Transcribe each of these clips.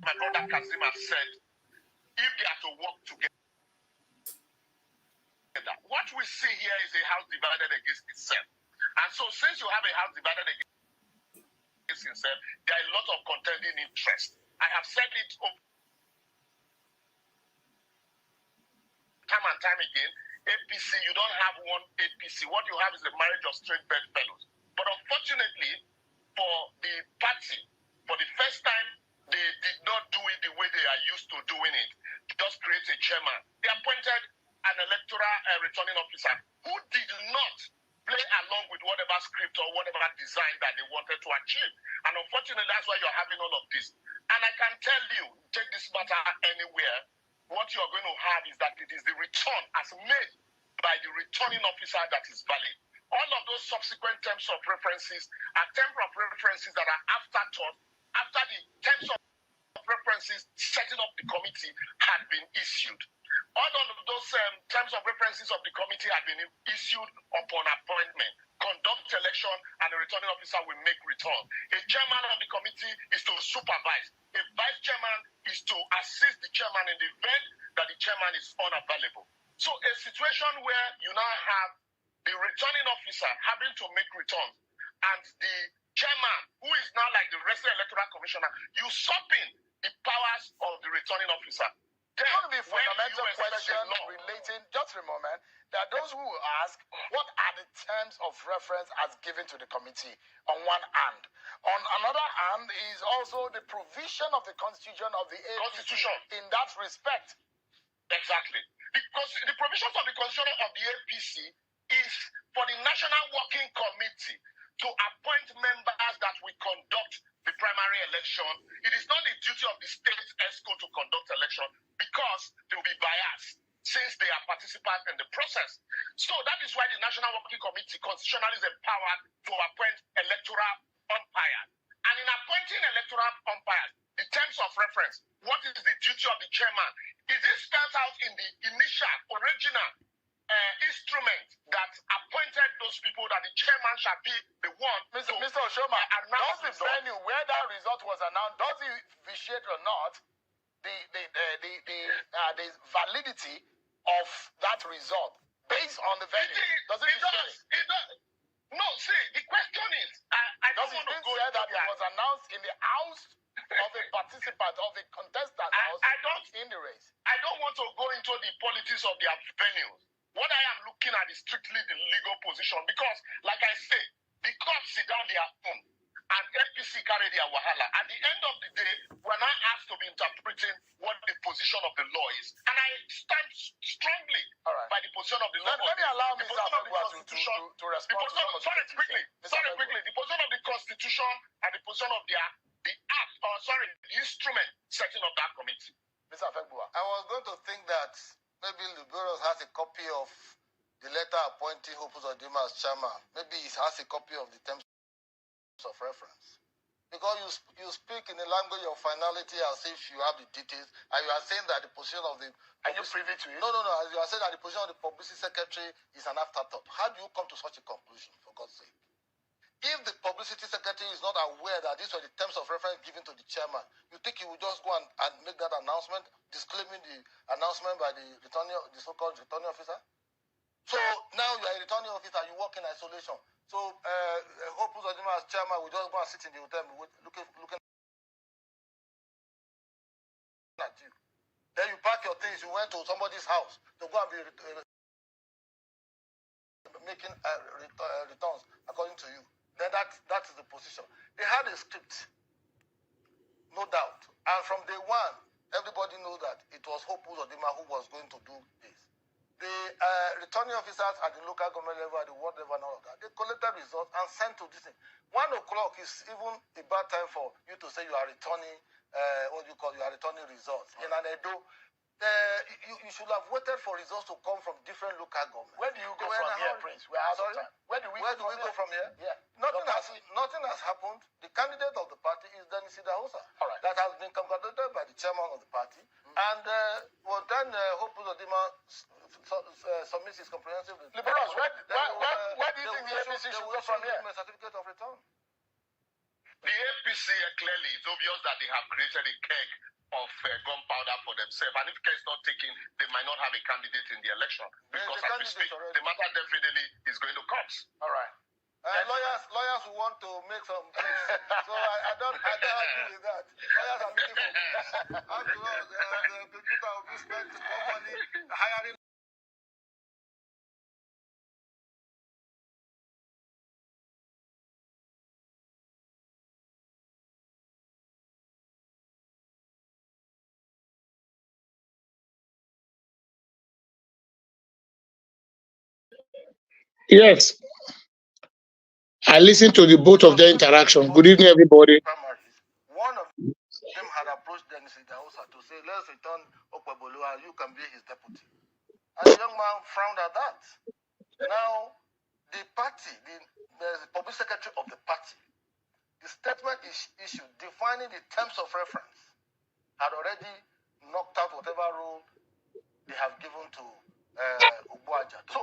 my brother Kazim has said, if they are to work together, what we see here is a house divided against itself. And so since you have a house divided against itself, there are a lot of contending interests. I have said it time and time again. APC, you don't have one APC. What you have is a marriage of straight bedfellows. But unfortunately, for the party, for the first time, they did not do it the way they are used to doing it. Just create a chairman. They appointed an electoral returning officer who did not play along with whatever script or whatever design that they wanted to achieve. And unfortunately, that's why you're having all of this. And I can tell you, take this matter anywhere, what you're going to have is that it is the return as made by the returning officer that is valid. All of those subsequent terms of references are terms of references that are afterthought after the terms of references setting up the committee had been issued. All of those terms of references of the committee had been issued upon appointment. Conduct election and the returning officer will make return. A chairman of the committee is to supervise. A vice chairman is to assist the chairman in the event that the chairman is unavailable. So a situation where you now have the returning officer having to make returns and the chairman, who is now like the resident electoral commissioner, usurping the powers of the returning officer. There will be a fundamental question relating, just a moment, that those who ask, what are the terms of reference as given to the committee on one hand? On another hand is also the provision of the constitution of the APC in that respect. Exactly. Because the provisions of the constitution of the APC is for the National Working Committee to appoint members that will conduct the primary election. It is not the duty of the state ESCO to conduct election because they will be biased since they are participants in the process. So that is why the National Working Committee constitutionally is empowered to appoint electoral umpires. And in appointing electoral umpires, the terms of reference, what is the duty of the chairman? Is it spelled out in the initial, original instrument that appointed those people that the chairman shall be the one Mr. Oshoma, does the venue where that result was announced, does it vitiate or not the validity of that result based on the venue? It does. No, see, the question is, I don't want to go into that it was announced in the house of a participant, of a contestant in the race. I don't want to go into the politics of their venues. What I am looking at is strictly the legal position because, like I say, the courts sit down their own and APC carry their wahala. At the end of the day, we're not asked to be interpreting what the position of the law is. And I stand strongly by the position of the law. Let me allow Mr. Apc to respond. Sorry, quickly. The position of the Constitution and the position of the instrument setting of that committee. Mr. Apc. I was going to think that maybe Liberals has a copy of the letter appointing Hope Uzodimma as chairman. Maybe he has a copy of the terms of reference. Because you speak in the language of finality as if you have the details, and you are saying that the position of the... Are you privy to it? No. As you are saying that the position of the publicity secretary is an afterthought. How do you come to such a conclusion, for God's sake? If the publicity secretary is not aware that these were the terms of reference given to the chairman, you think he will just go and make that announcement, disclaiming the announcement by the so-called returning officer? So now you are a returning officer, you work in isolation. So Hope Uzodimma as chairman will just go and sit in the hotel looking at you. Then you pack your things, you went to somebody's house to go and be making returns according to you. Then that is the position. They had a script, no doubt. And from day one, everybody knows that it was Hope Uzodimma who was going to do this. The returning officers at the local government level, at the ward level and all of that, they collected results and sent to this thing. 1 o'clock is even a bad time for you to say you are returning, you are returning results. In an Edo, you should have waited for results to come from different local governments. Where do you go from here, Prince? We're out of time. Where do we go from here? Yeah. Nothing has happened. The candidate of the party is Dennis Idahosa. All right. That has been congratulated by the chairman of the party. And then Hope Uzodimma submits his comprehensive report. Liberals, where do you think the APC should go from here? A certificate of return. The APC clearly, it's obvious that they have created a keg of gunpowder for themselves. And if care is not taken, they might not have a candidate in the election. Because as we speak, the matter definitely is going to come. All right. Lawyers who want to make some peace. So I don't agree with that. Lawyers are looking for peace. After all, the people will be spending more money hiring. Yes, I listened to the both of their interaction. Good evening, everybody. Primaries. One of them had approached Dennis Idahosa to say, let's return Okpebolo and you can be his deputy. And the young man frowned at that. Now, the party, the public secretary of the party, the statement is issued defining the terms of reference had already knocked out whatever rule they have given to Ubuaja. So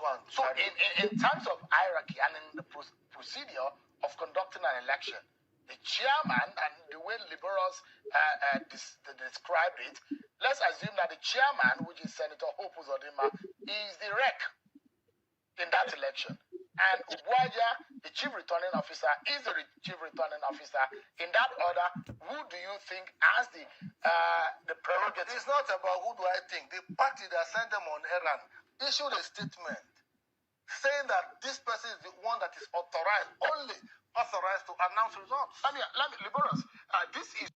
in terms of hierarchy and in the procedure of conducting an election, the chairman and the way liberals described it, let's assume that the chairman, which is Senator Hope Uzodinma, is the rec in that election. And Ubuaja, the chief returning officer, is the chief returning officer. In that order, who do you think has the prerogative? It's not about who do I think. The party that sent them on errand issued a statement saying that this person is the one that is only authorized to announce results. Let me liberals. This is.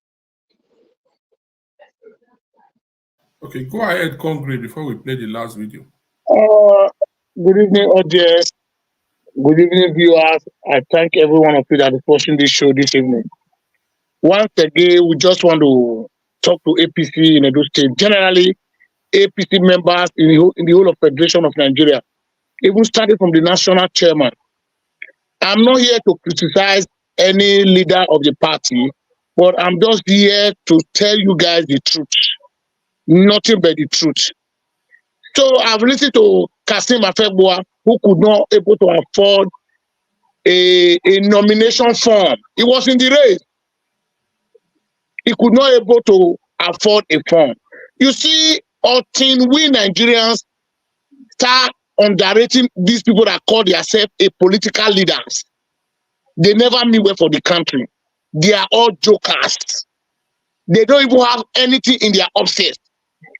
Okay, go ahead, Congress, before we play the last video. Good evening, audience. Good evening, viewers. I thank every one of you that is watching this show this evening. Once again, we just want to talk to APC in Edo State. Generally, APC members in the whole of Federation of Nigeria, even starting from the national chairman. I'm not here to criticize any leader of the party, but I'm just here to tell you guys the truth. Nothing but the truth. So I've listened to Kasim Afegboa, who could not able to afford a nomination form. He was in the race. He could not able to afford a form. You see, until we Nigerians start underrating these people that call themselves a political leaders, they never mean well for the country. They are all jokers. They don't even have anything in their upset.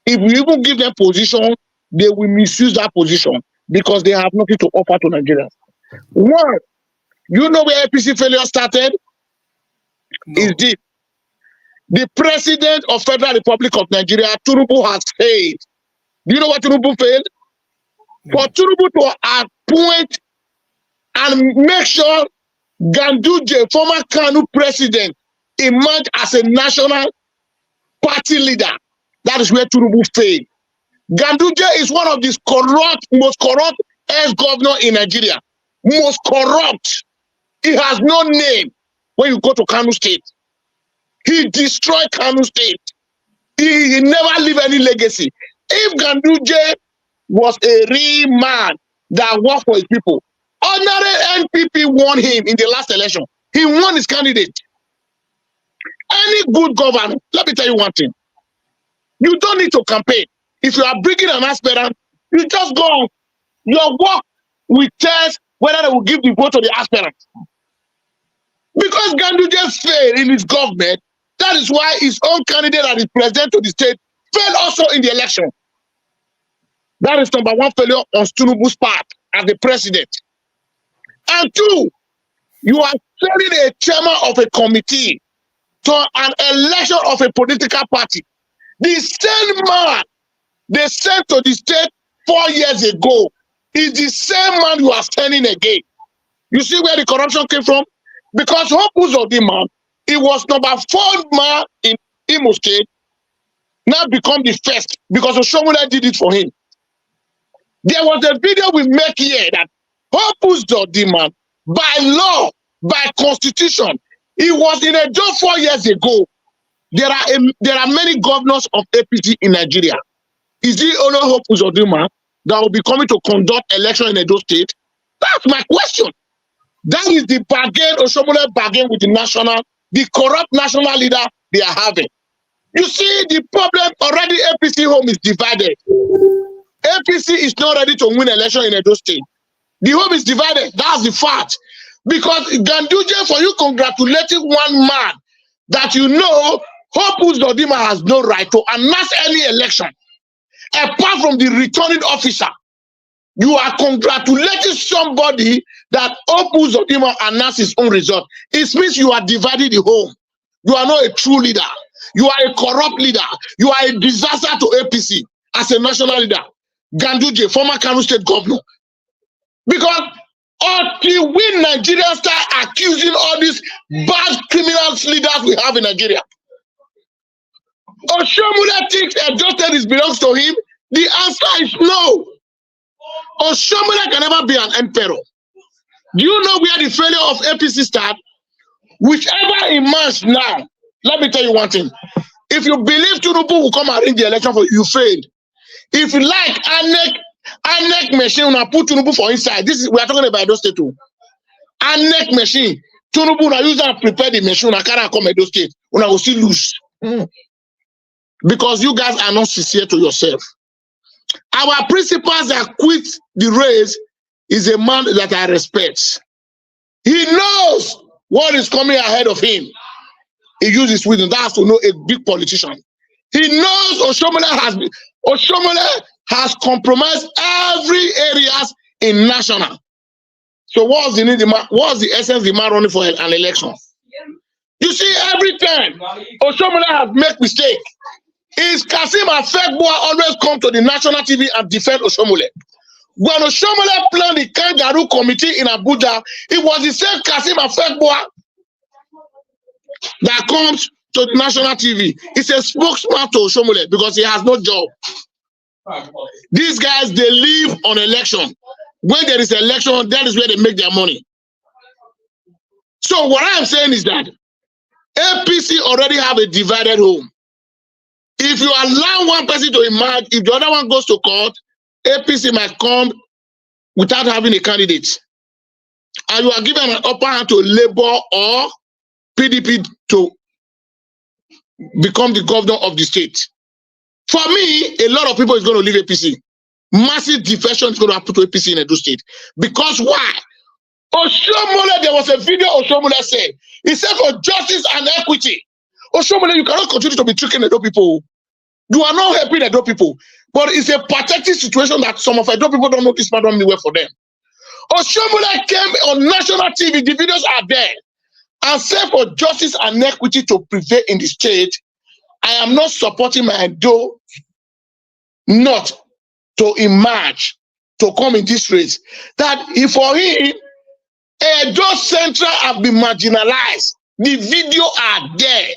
If we even give them position, they will misuse that position because they have nothing to offer to Nigerians. One, you know where APC failure started? No. Is deep. The president of Federal Republic of Nigeria, Tinubu, has failed. Do you know what Tinubu failed? No. For Tinubu to appoint and make sure Ganduje, former Kanu president, emerge as a national party leader. That is where Tinubu failed. Ganduje is one of the most corrupt ex-governor in Nigeria. Most corrupt. He has no name when you go to Kanu State. He destroyed Kanu State. He never leave any legacy. If Ganduje was a real man that worked for his people, ordinary NPP won him in the last election. He won his candidate. Any good governor, let me tell you one thing. You don't need to campaign. If you are bringing an aspirant, you just go on. Your work will test whether they will give the vote to the aspirant. Because Ganduje failed in his government, that is why his own candidate that is president to the state failed also in the election. That is number one failure on Tinubu's part as the president. And two, you are sending a chairman of a committee to an election of a political party. The same man they sent to the state 4 years ago is the same man you are sending again. You see where the corruption came from? Because Hope Uzodinma, he was number 4 man in Imo State, now become the first because Oshomole did it for him. There was a video we make here that Hope Uzodinma, by law, by constitution, he was in a job 4 years ago. There are many governors of APC in Nigeria. Is it only Hope Uzodinma that will be coming to conduct election in Edo State? That's my question. That is the bargain, Oshomole bargain with the corrupt national leader they are having. You see, the problem already APC home is divided. APC is not ready to win election in Edo State. The home is divided. That's the fact. Because Ganduje, for you congratulating one man that you know, Hope Uzodinma has no right to announce any election apart from the returning officer. You are congratulating somebody that Hope Uzodinma announced his own result. It means you are dividing the home. You are not a true leader. You are a corrupt leader. You are a disaster to APC as a national leader. Ganduje, former Kano State governor. Because until we Nigerians start accusing all these bad criminal leaders we have in Nigeria, Oshomole thinks Edo State belongs to him. The answer is no. Oshomole can never be an emperor. Do you know where the failure of APC started? Whichever emerged now, let me tell you one thing. If you believe Tinubu will come and win the election for you, you failed. If you like ANEC machine, una put Tinubu for inside. This is we are talking about Edo State too. ANEC machine, Tinubu una use and prepare the machine. Una can't come Edo State. Una will still lose because you guys are not sincere to yourself. Our principals that quit the race is a man that I respect. He knows what is coming ahead of him. He uses wisdom. That's to know a big politician. He knows Oshomole has compromised every areas in national. So what's the need? What's the essence the man running for an election? You see, every time Oshomole has made mistake, is Kasim Afekboa always come to the national TV and defend Oshomole. When Oshomole planned the Kangaroo Committee in Abuja, it was the same Kasim Afekboa that comes to the national TV. He's a spokesman to Oshomole because he has no job. These guys, they live on election. When there is election, that is where they make their money. So what I am saying is that APC already have a divided home. If you allow one person to emerge, if the other one goes to court, APC might come without having a candidate. And you are given an upper hand to Labour or PDP to become the governor of the state. For me, a lot of people is going to leave APC. Massive defection is going to happen to APC in Edo State. Because why? Oshomole, there was a video Oshomole said. He said for justice and equity. Oshomole, you cannot continue to be tricking Edo people. You are not helping Edo people. But it's a pathetic situation that some of Edo people don't know this man don't mean well for them. Oshomole came on national TV, the videos are there, and said for justice and equity to prevail in the state, I am not supporting my Edo not to emerge, to come in this race. That if for him, Edo Central have been marginalized. The video are there.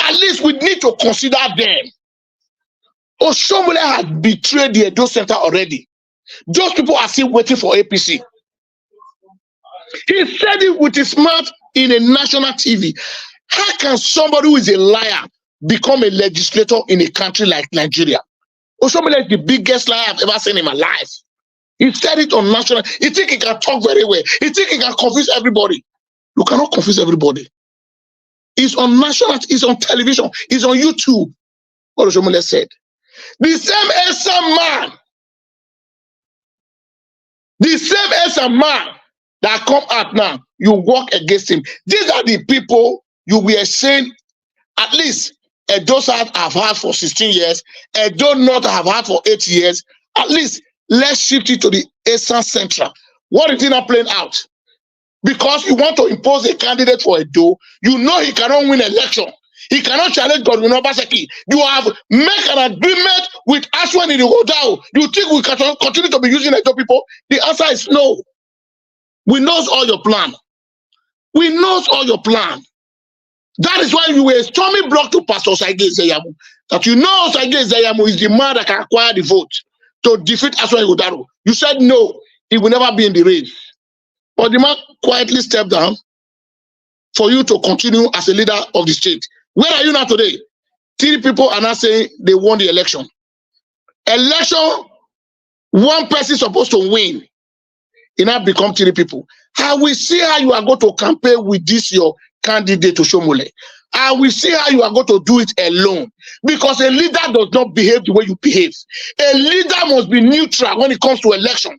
At least we need to consider them. Oshomole has betrayed the Edo Center already. Those people are still waiting for APC. He said it with his mouth in a national TV. How can somebody who is a liar become a legislator in a country like Nigeria? Oshomole is the biggest liar I've ever seen in my life. He said it on national. He think he can talk very well. He think he can confuse everybody. You cannot confuse everybody. It's on national, it's on television, it's on YouTube. What Oshomole said. The same Esa man, that come out now, you walk against him. These are the people you were saying, at least Edo South have had for 16 years, Edo North have had for 8 years. At least let's shift it to the Eastern Central. What is it not playing out? Because you want to impose a candidate for Edo, you know he cannot win election. He cannot challenge Godwin Obaseki. You have made an agreement with Ashwan in the Hodao. You think we can continue to be using Edo people? The answer is no. We knows all your plan. We knows all your plan. That is why you were a stormy block to Pastor Saige Zeyamu. That you know Saige Zeyamu is the man that can acquire the vote to defeat Ashwan Hodao. You said no, he will never be in the race. But the man quietly stepped down for you to continue as a leader of the state. Where are you now today? 3 people are now saying they won the election. Election, one person supposed to win. It now become 3 people. I will see how you are going to campaign with this your candidate Oshomole. I will see how you are going to do it alone. Because a leader does not behave the way you behave. A leader must be neutral when it comes to election.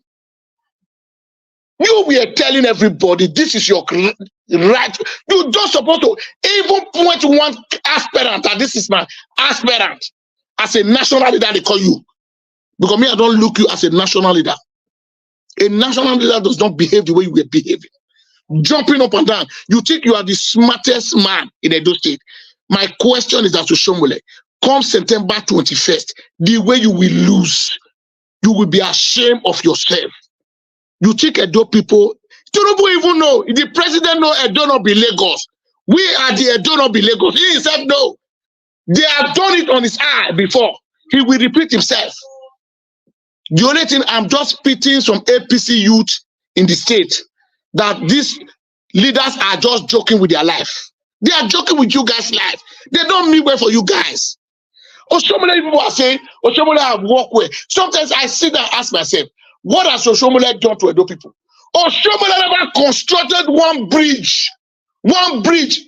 You were telling everybody this is your right. You don't supposed to even point to one aspirant that this is my aspirant. As a national leader, they call you. Because me, I don't look you as a national leader. A national leader does not behave the way you were behaving. Jumping up and down. You think you are the smartest man in Edo State. My question is as to Shomole, come September 21st, the way you will lose, you will be ashamed of yourself. You think Edo people, Tinubu even know, the president know Edo not be Lagos. We are the Edo not be Lagos. He himself know. They have done it on his eye before. He will repeat himself. The only thing, I'm just pitying some APC youth in the state that these leaders are just joking with their life. They are joking with you guys' life. They don't mean well for you guys. Oshomole people are saying, Oshomole have walked away. Sometimes I sit there and ask myself, what has Oshomole done to Edo people? Oshomole never constructed one bridge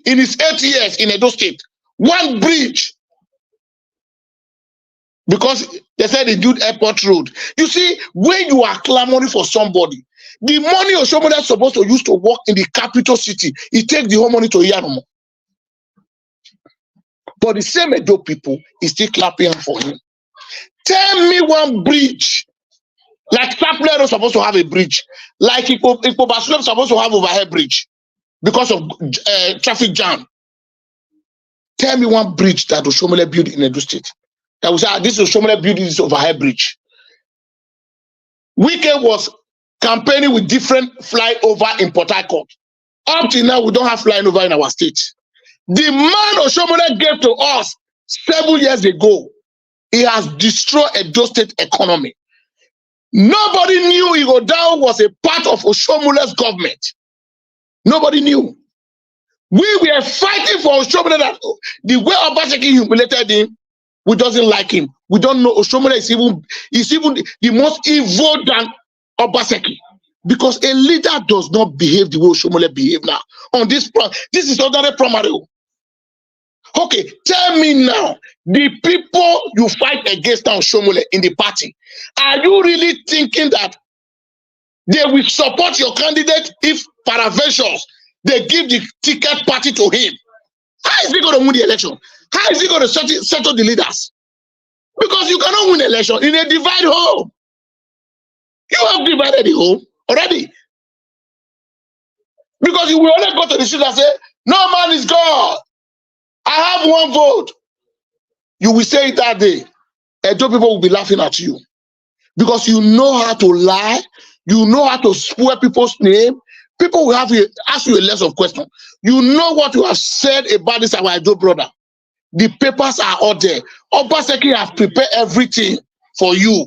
in his 8 years in Edo State. One bridge. Because they said they did airport road. You see, when you are clamoring for somebody, the money Oshomole is supposed to use to work in the capital city, he takes the whole money to Yarumo. But the same Edo people is still clapping for him. Tell me one bridge. Like Sapler is supposed to have a bridge. Like Ikobaslo is supposed to have overhead bridge because of traffic jam. Tell me one bridge that Oshomole built in Edo State. That was this Oshomole built this overhead bridge. Wike was campaigning with different flyover in Port Harcourt. Up till now, we don't have flying over in our state. The man Oshomole gave to us 7 years ago, he has destroyed Edo State economy. Nobody knew Igodao was a part of Oshomole's government. Nobody knew. We were fighting for Oshomole that the way Obaseki humiliated him, we doesn't like him. We don't know Oshomole is even the most evil than Obaseki. Because a leader does not behave the way Oshomole behave now. On this is ordinary primary. Okay, tell me now, the people you fight against now, Oshomole, in the party, are you really thinking that they will support your candidate if peradventure they give the ticket party to him? How is he going to win the election? How is he going to settle the leaders? Because you cannot win election in a divided home. You have divided the home already. Because you will only go to the street and say, no man is God. I have one vote. You will say it that day. Edo people will be laughing at you. Because you know how to lie. You know how to spoil people's name. People will have to ask you a list of questions. You know what you have said about this our Edo brother. The papers are out there. Obaseki has prepared everything for you.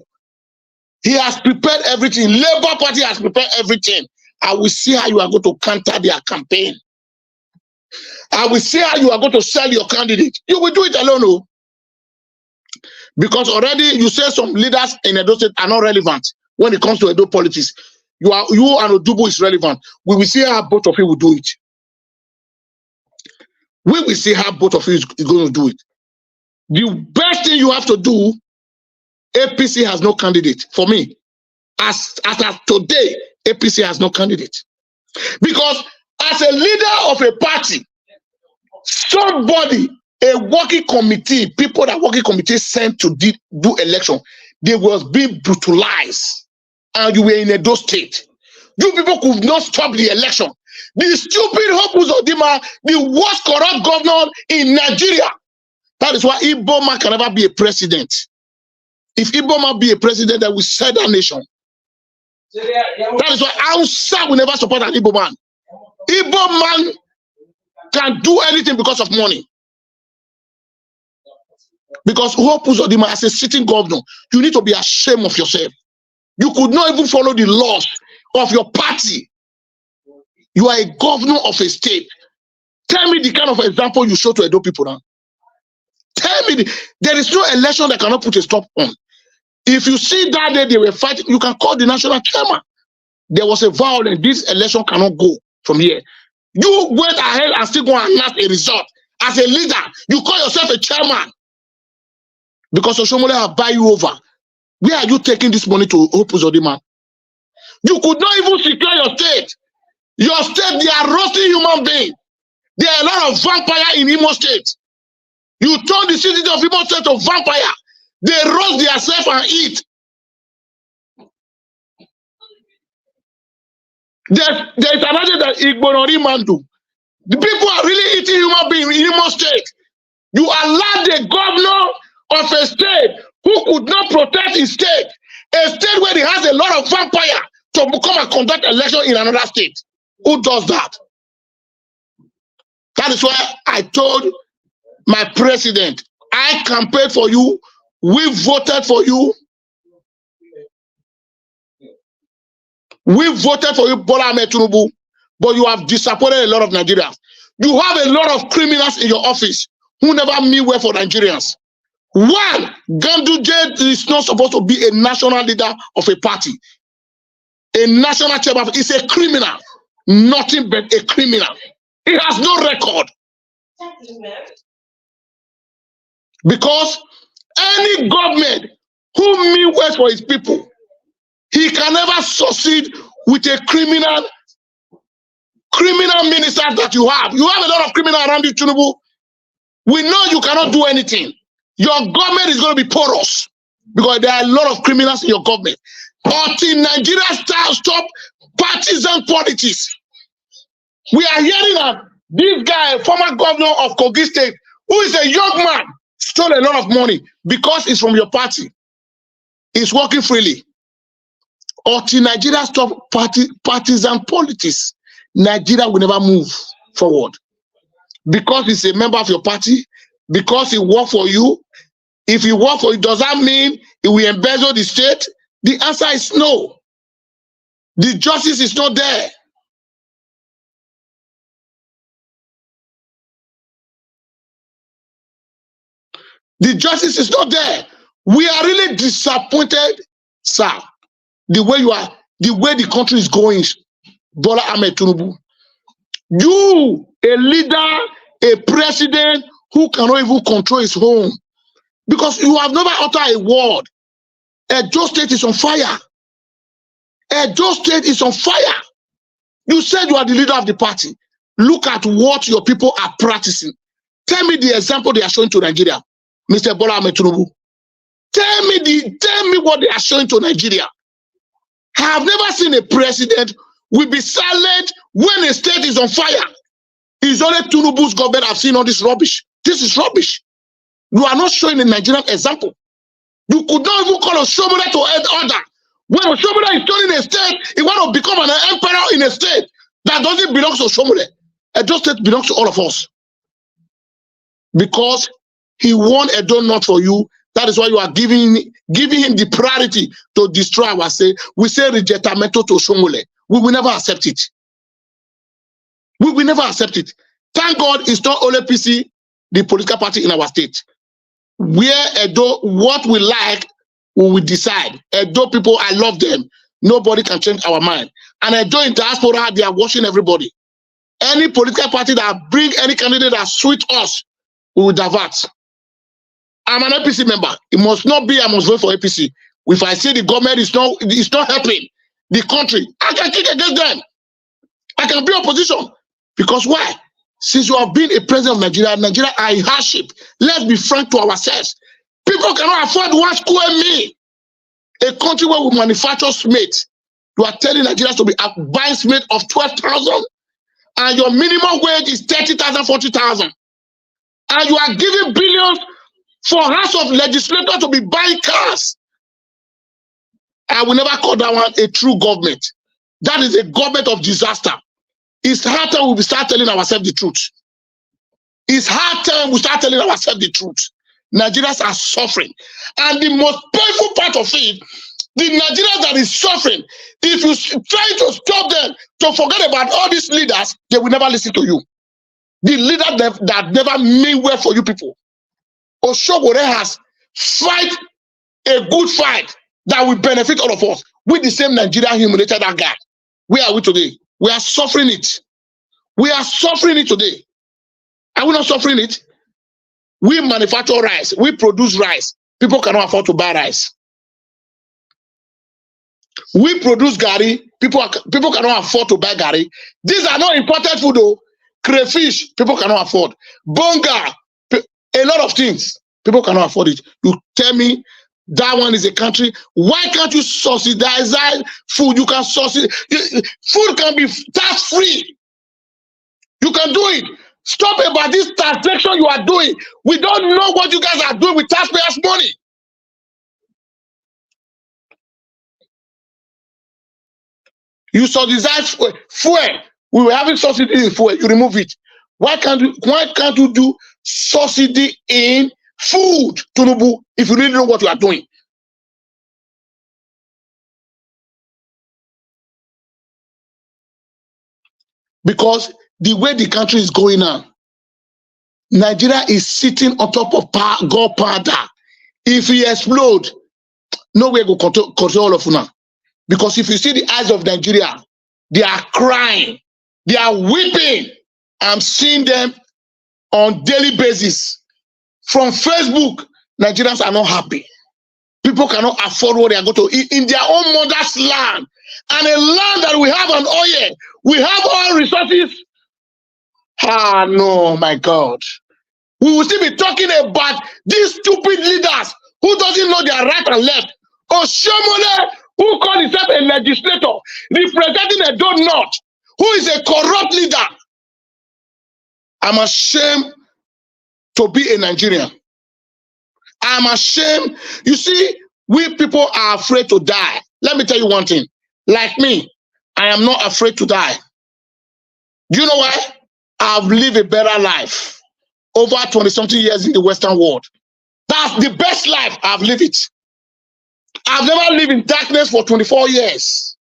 He has prepared everything. Labour Party has prepared everything. I will see how you are going to counter their campaign. I will see how you are going to sell your candidate. You will do it alone, no? Because already you say some leaders in Edo State are not relevant when it comes to Edo politics. You and Odubo is relevant. We will see how both of you will do it. We will see how both of you is going to do it. The best thing you have to do, APC has no candidate. For me, as of today, APC has no candidate. Because as a leader of a party, somebody, a working committee, people that working committee sent to do election, they was being brutalized. And you were in Edo State. You people could not stop the election. The stupid Hope Uzodimma, the worst corrupt governor in Nigeria. That is why Igbo man can never be a president. If Igbo man be a president, that will set that nation. That is why Hausa will never support an Igbo man. Igbo man can do anything because of money. Because Hope Uzodimma, as a sitting governor, you need to be ashamed of yourself. You could not even follow the laws of your party. You are a governor of a state. Tell me the kind of example you show to Edo people now. Tell me, there is no election that cannot put a stop on. If you see that day they were fighting, you can call the national chairman. There was a violence. This election cannot go from here. You went ahead and still go and announce a result as a leader. You call yourself a chairman because Oshomole have buy you over. Where are you taking this money to, Hope Uzodinma? You could not even secure your state. Your state, they are roasting human beings. There are a lot of vampire in Imo State. You turn the city of Imo State to vampire. They roast themselves and eat. There's another that Igborori Mandu. The people are really eating human beings in Imo State. You allowed the governor of a state who could not protect his state, a state where he has a lot of vampire, to come and conduct election in another state. Who does that? That is why I told my president, I campaigned for you, we voted for you. We voted for you, Bola Ahmed Tinubu, but you have disappointed a lot of Nigerians. You have a lot of criminals in your office who never mean well for Nigerians. One, Ganduje is not supposed to be a national leader of a party. A national chairman is a criminal, nothing but a criminal. He has no record. Because any government who mean well for his people, he can never succeed with a criminal minister that you have. You have a lot of criminals around you, Tinubu. We know you cannot do anything. Your government is going to be porous because there are a lot of criminals in your government. Until Nigeria stop partisan politics. We are hearing that this guy, former governor of Kogi State, who is a young man, stole a lot of money because it's from your party. He's working freely. Until Nigeria stop partisan politics, Nigeria will never move forward. Because he's a member of your party, because he works for you. If he works for you, does that mean he will embezzle the state? The answer is no. The justice is not there. The justice is not there. We are really disappointed, sir. The way you are, the way the country is going, Bola Ahmed Tinubu. You, a leader, a president who cannot even control his home, because you have never uttered a word. Edo State is on fire. Edo State is on fire. You said you are the leader of the party. Look at what your people are practicing. Tell me the example they are showing to Nigeria, Mr. Bola Ahmed Tinubu. Tell me what they are showing to Nigeria. I have never seen a president will be silent when a state is on fire. It's only Tinubu's government I've seen all this rubbish. This is rubbish. You are not showing a Nigerian example. You could not even call Oshomole to head order. When Oshomole is turning a state, he want to become an emperor in a state that doesn't belong to Oshomole. Edo State belongs to all of us. Because he won Edo not for you. That is why you are giving him the priority to destroy our state. We say rejectamento to Oshomole. We will never accept it. We will never accept it. Thank God it's not only PC, the political party in our state. Where Edo, what we like, we will decide. Edo people, I love them. Nobody can change our mind. And Edo in diaspora, they are watching everybody. Any political party that bring any candidate that suit us, we will divert. I'm an APC member. It must not be I must vote for APC. If I see the government is not helping the country, I can kick against them. I can be opposition. Because why? Since you have been a president of Nigeria, Nigeria are in hardship. Let's be frank to ourselves. People cannot afford 1 square meal. A country where we manufacture cement. You are telling Nigerians to be buying cement of 12,000, and your minimum wage is 30,000, 40,000. And you are giving billions for House of Legislators to be buying cars. I will never call that one a true government. That is a government of disaster. It's high time we start telling ourselves the truth. It's high time we start telling ourselves the truth. Nigerians are suffering. And the most painful part of it, the Nigerians that is suffering, if you try to stop them to forget about all these leaders, they will never listen to you. The leader that never mean well for you people. Oshomole has fight a good fight that will benefit all of us. With the same Nigeria humiliated that guy. Where are we today? We are suffering it. We are suffering it today. Are we not suffering it? We manufacture rice. We produce rice. People cannot afford to buy rice. We produce gari. People cannot afford to buy gari. These are not imported food though. Crayfish, people cannot afford. Bonga, a lot of things. People cannot afford it. You tell me that one is a country. Why can't you subsidize food? You can subsidize. Food can be tax-free. You can do it. Stop about this taxation you are doing. We don't know what you guys are doing with taxpayers' money. You subsidize fuel. We were having subsidy in fuel. You remove it. Why can't you do subsidy in food, Tunubu, if you really know what you are doing? Because the way the country is going now, Nigeria is sitting on top of gunpowder. If we explode, nowhere go control all of now. Because if you see the eyes of Nigeria, they are crying, they are weeping. I'm seeing them on daily basis. From Facebook, Nigerians are not happy. People cannot afford what they are going to eat in their own mother's land. And a land that we have an oil, we have all resources. Ah, no, my God. We will still be talking about these stupid leaders who doesn't know their right and left. Oshomole, who calls himself a legislator, representing a Edo North, who is a corrupt leader. I'm ashamed to be a Nigerian. I'm ashamed. You see, we people are afraid to die. Let me tell you one thing. Like me, I am not afraid to die. Do you know why? I've lived a better life. Over 20-something years in the Western world. That's the best life I've lived it. I've never lived in darkness for 24 years.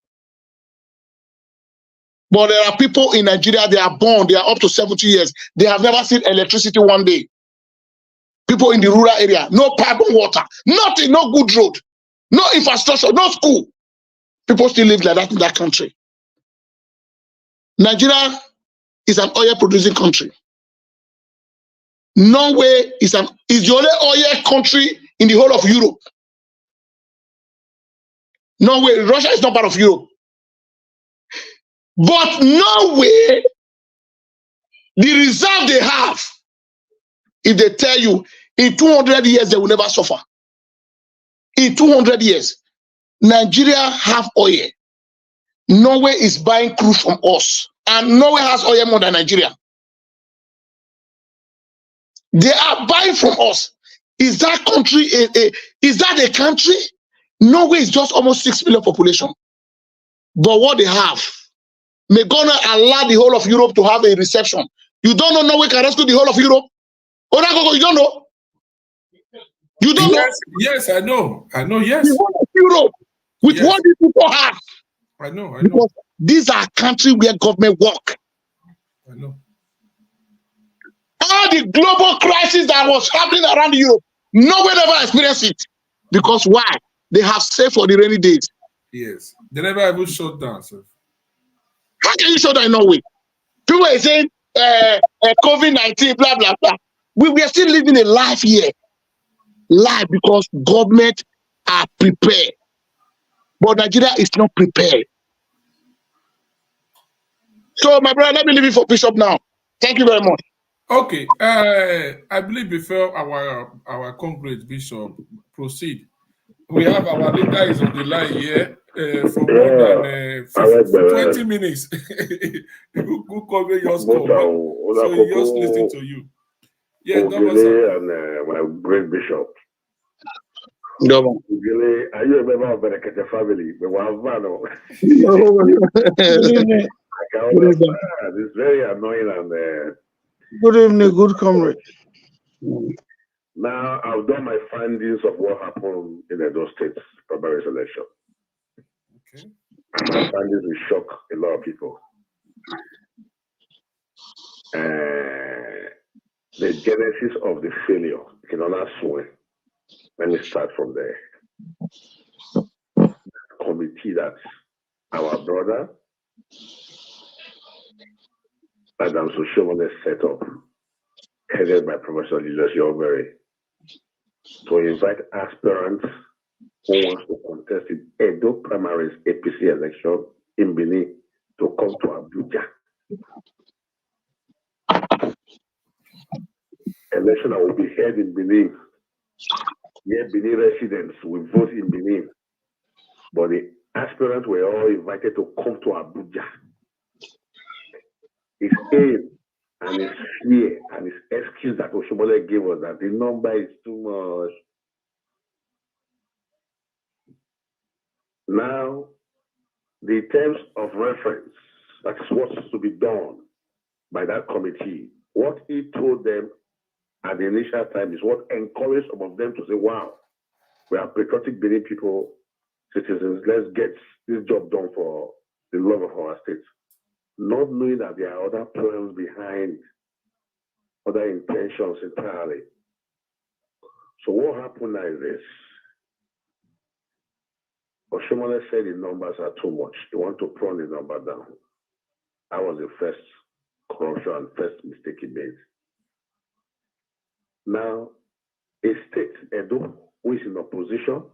But there are people in Nigeria, they are born, they are up to 70 years. They have never seen electricity one day. People in the rural area, no pipe and water, nothing, no good road, no infrastructure, no school. People still live like that in that country. Nigeria is an oil producing country. Norway is the only oil country in the whole of Europe. Norway, Russia is not part of Europe. But Norway, the reserve they have, if they tell you in 200 years they will never suffer. In 200 years, Nigeria have oil. Norway is buying crude from us, and Norway has oil more than Nigeria. They are buying from us. Is that country is that a country? Norway is just almost 6 million population. But what they have, may God not allow the whole of Europe to have a reception. You don't know Norway can rescue the whole of Europe? Oragogo, you don't know? You don't know? Yes, I know. I know, yes. The whole of Europe, with what these people have. I know. Because these are countries where government work. I know. All the global crisis that was happening around Europe, nobody ever experienced it. Because why? They have saved for the rainy days. Yes. They never even shut down. So. How can you shut down in Norway? People are saying COVID-19, blah, blah, blah. We are still living a life here. Life because government are prepared. But Nigeria is not prepared. So, my brother, let me leave it for Bishop now. Thank you very much. Okay. I believe before our Congress Bishop proceed, we have our leader is on the line here for more than 20 minutes. Who cover your score? So he just listening to you. Yeah, and my great bishop. No. Are you a member of the family? It's very annoying and good evening, good comrade. Now I've done my findings of what happened in Edo State primary election. Okay. And my findings will shock a lot of people. The genesis of the failure in another swing. Let me start from there. The committee that our brother Madam Soshomone set up headed by Professor Julius Yomeri, to invite aspirants who wants to contest the Edo Primaries APC election in Benin to come to Abuja. Election that will be held in Benin. Yet Benin residents will vote in Benin, but the aspirants were all invited to come to Abuja. His aim and his fear and his excuse that Oshomole gave us that the number is too much. Now, the terms of reference, that's what's to be done by that committee. What he told them at the initial time is what encouraged some of them to say, wow, we are patriotic Benin people, citizens, let's get this job done for the love of our state. Not knowing that there are other plans behind, other intentions entirely. So what happened now is this. Oshomole said the numbers are too much. He wants to prune the number down. That was the first corruption and first mistake he made. Now, a state, Edo, who is in opposition,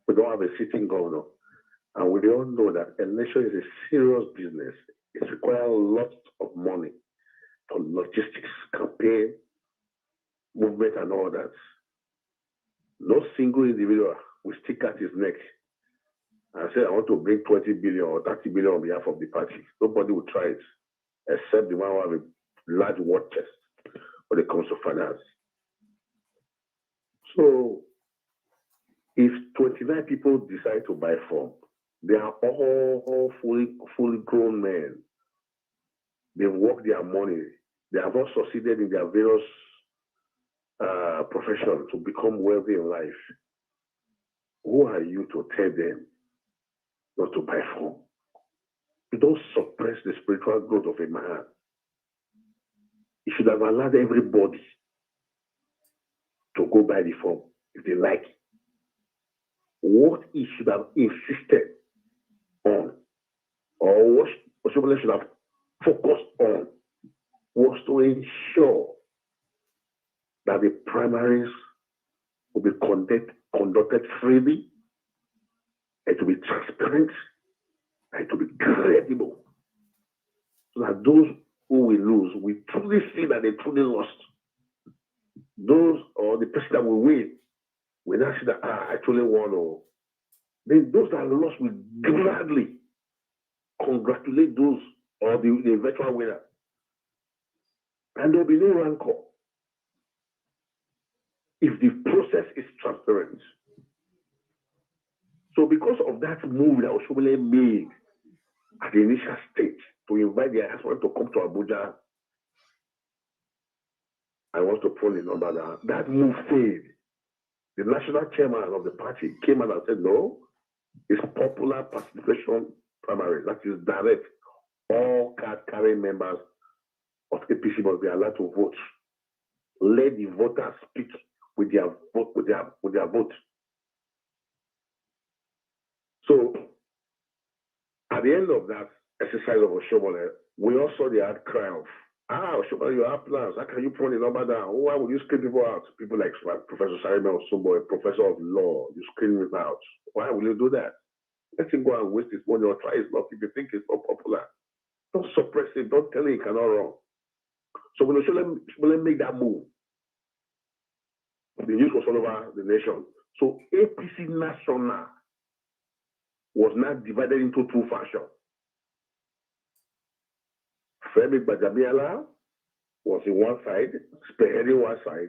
we don't have a sitting governor. And we all know that election is a serious business. It requires lots of money for logistics, campaign, movement, and all that. No single individual will stick at his neck and say, I want to bring 20 billion or 30 billion on behalf of the party. Nobody will try it, except the one who have a large war chest when it comes to finance. So, if 29 people decide to buy form, they are all fully grown men. They've worked their money. They have not succeeded in their various professions to become wealthy in life. Who are you to tell them not to buy form? You don't suppress the spiritual growth of a man. You should have allowed everybody to go buy the form if they like. What he should have insisted on, or what Oshomole should have focused on, was to ensure that the primaries will be conducted freely, and to be transparent, and to be credible, so that those who will lose will truly see that they truly lost. Those, or the person that will win, will not see that, I truly won, or then those that lost will gladly congratulate those or the eventual winner. And there will be no rancor if the process is transparent. So because of that move that Oshomole made at the initial stage to invite the husband to come to Abuja, I want to pull the number down. That move failed. The national chairman of the party came out and said, no, it's popular participation primary. That is direct. All card-carrying members of APC must be allowed to vote. Let the voters speak with their vote. So, at the end of that exercise of Oshomole, we also the outcry of, Oshomole, you have plans. How can you put the number down? Why would you screen people out? People like Professor Sarime Osumbo, a professor of law, you screen him out. Why will you do that? Let him go and waste his money or try his luck if you think it's not popular. Don't suppress it. Don't tell him he cannot run. So when Oshomole make that move, the news was all over the nation. So APC National was not divided into two factions. Femi Gbajamiala was on one side, spearheading one side,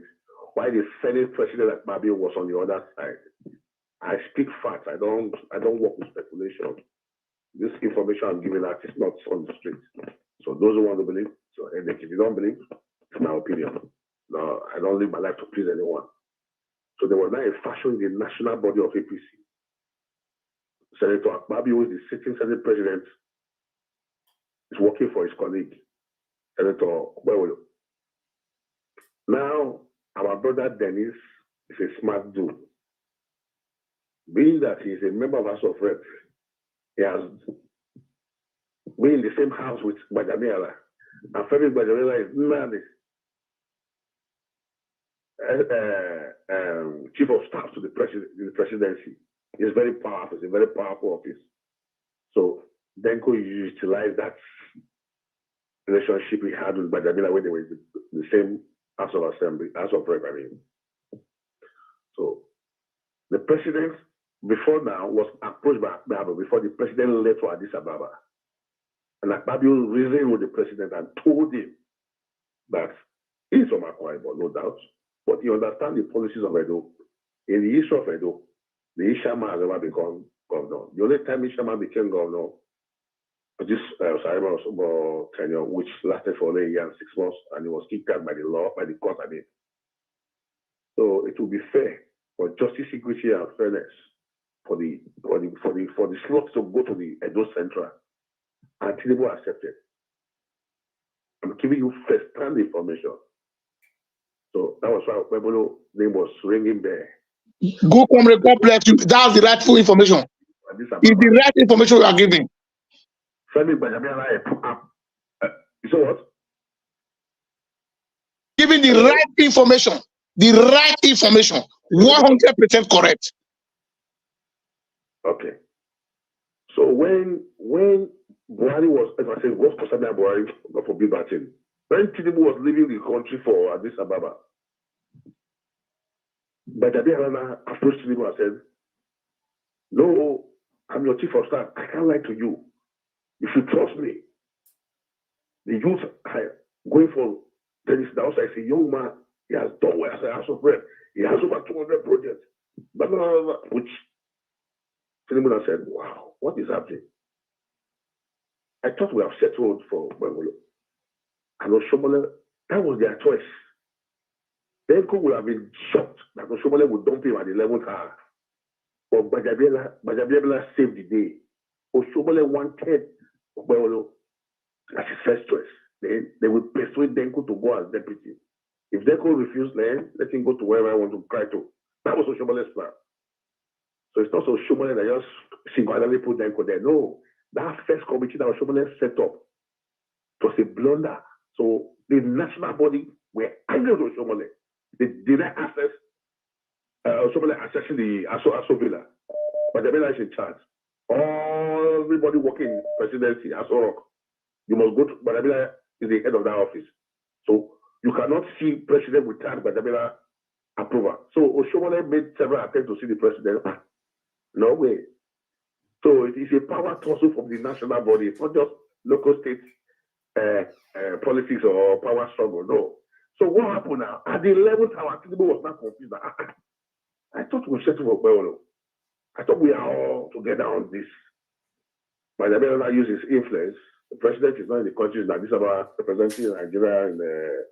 while the Senate President Akpabio was on the other side. I speak facts. I don't work with speculation. This information I'm giving out is not on the street. So those who want to believe, so if you don't believe, it's my opinion. No, I don't live my life to please anyone. So there was now a faction in the national body of APC. Senator Akpabio, the sitting Senate President, is working for his colleague, Senator Kwewolo. Now, our brother Dennis is a smart dude. Being that he is a member of House of Reps, he has been in the same house with Gbajamiala. And Femi Gbajamiala is married. chief of staff to the presidency. It's very powerful. It's a very powerful office. So Denko utilized that relationship he had with Bajabila when they were the same House of Assembly, House of Rep, I mean. So the president, before now, was approached by Akpabio before the president left for Addis Ababa. And Akpabio reasoned with the president and told him that he's from Akwa Ibom, no doubt, but he understands the policies of Edo. In the issue of Edo, the Ishama has never become governor. The only time Ishama became governor was this tenure, which lasted for only a year and 6 months, and it was kicked out by the law, by the court, I mean. So it will be fair for justice, equity, and fairness for the slots to go to the Edo Central, and Tinubu accepted. I'm giving you first-hand information. So that was why Webolo's name was ringing there. Go, comrade, God bless you. That's the rightful information. It's the right information you are giving. You saw what? Giving the right information. The right information. 100% correct. Okay. So when Buhari was, if I say, was Kosabia Buhari, God forbid that thing, when Tinubu was leaving the country for Addis Ababa, Bajabi Harana approached Tinubu and said, "No, I'm your chief of staff. I can't lie to you. You should trust me. The youth are going for tennis now. So I say, young man, he has done well as a House of Rep. He has over 200 projects." Blah, blah, blah, blah, which Tinubu said, "Wow, what is happening? I thought we have settled for Bangolo." And Oshomole, that was their choice. Denko would have been shocked that Oshomole would dump him at the 11th hour. But Bajabiela saved the day. Oshomole wanted Bangolo as his first choice. Then they would persuade Denko to go as deputy. If Denko refused, then let him go to wherever I want to cry to. That was Oshomole's plan. So it's not so Oshomole that just single-handedly put Denko there. No. That first committee that Oshomole set up was a blunder. So the national body were angry with Oshomole. They denied access, Oshomole accessing the Aso Villa. But the Villa is in charge. Everybody working in presidency, Aso Rock, you must go to, Badabila is the head of that office. So you cannot see president without Badabila approval. So Oshomole made several attempts to see the president. No way. So it is a power tussle from the national body. It's not just local state politics or power struggle. No. So what happened now? At the 11th hour, Tinubu was not confused. I thought we settled for Beolo. I thought we are all together on this. But the Beolo uses influence. The president is not in the country. That this is about representing Nigeria in the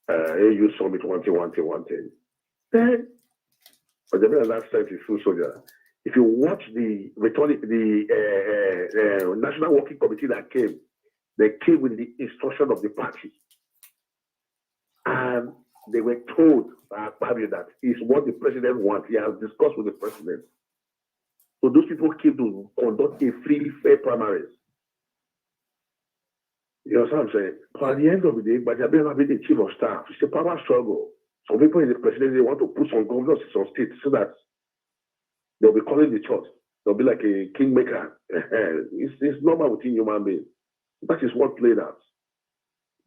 AU Summit 1 Then, but the Beolo said his full soldier. If you watch the National Working Committee that came, they came with the instruction of the party. And they were told by Akpabio that is what the president wants. He has discussed with the president. So those people came to conduct a free, fair primaries. You know what I'm saying? But at the end of the day, Bajabiela will be the chief of staff. It's a power struggle. Some people in the presidency want to put some governors in some states so that they'll be calling the shots. They'll be like a kingmaker. It's normal within human beings. That is what played out.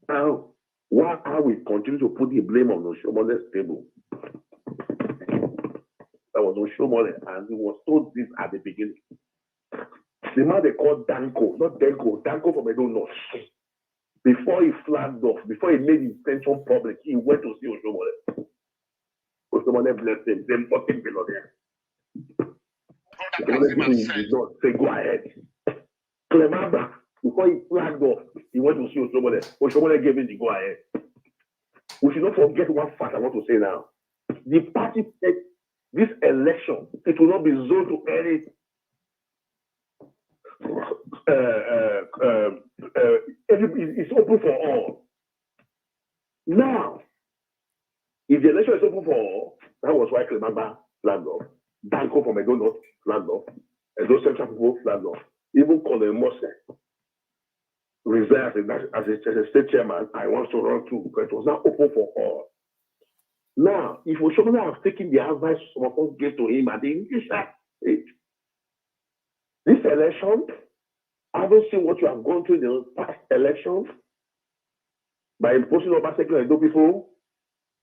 Now, why are we continue to put the blame on Oshomole's table? That was Oshomole, and he was told this at the beginning. The man they called Danko, not Denko, Danko from Edo North. Before he flagged off, before he made his intention public, he went to see Oshomole. Oshomole blessed him, then fucking below there. Say, go ahead. Clemamba, before he flagged off, he went to see Oshomole. Oshomole gave him the go ahead. We should not forget one fact I want to say now. The party said this election, it will not be zoned to any it's open for all. Now, if the election is open for all, that was why Clemamba flagged off. Danko from Edo North flagged off. Edo Central people flagged off. Even Colonel Mose resigned as a state chairman. I want to run too because it was not open for all. Now, if Oshomole have taken the advice some of us gave to him at the English Act, this election, I don't see what you have gone through in the past elections by imposing Obaseki on Edo people.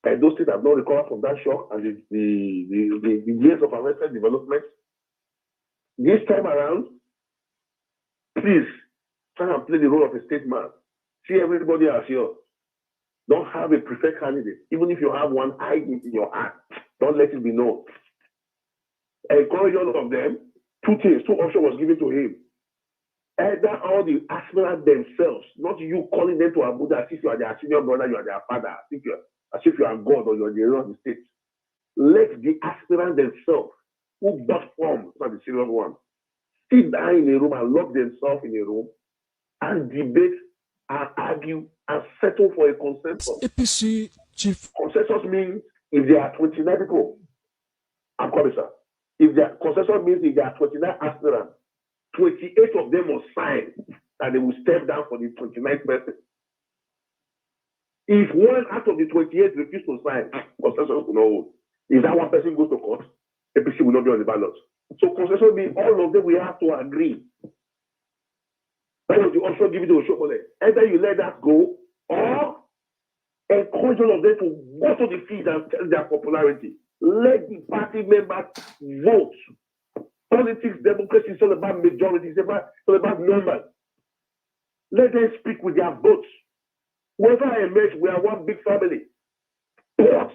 Edo State have not recovered from that shock and the years of arrested development. This time around, please try and play the role of a statesman. See everybody as yours. Don't have a preferred candidate. Even if you have one hiding in your heart, don't let it be known. Encourage all of them. Two options was given to him. Either all the aspirants themselves, not you calling them to Abuja as if you are their senior brother, you are their father, as if you are God or you are the hero of the state. Let the aspirants themselves, who bought form, not the serious one, sit down in a room and lock themselves in a room and debate and argue and settle for a consensus. APC chief. Consensus means if there are 29 people, I'm coming, sir. If there consensus means if there are 29 aspirants, 28 of them must sign and they will step down for the 29th person. If one out of the 28 refuses to sign, consensus will not hold. If that one person goes to court, APC will not be on the ballot. So consensus means all of them will have to agree. That was the option given to Oshomole. Either you let that go or encourage all of them to go to the field and tell their popularity. Let the party members vote. Politics, democracy is all about majority, it's all about numbers. Let them speak with their votes. Whoever emerge, we are one big family. But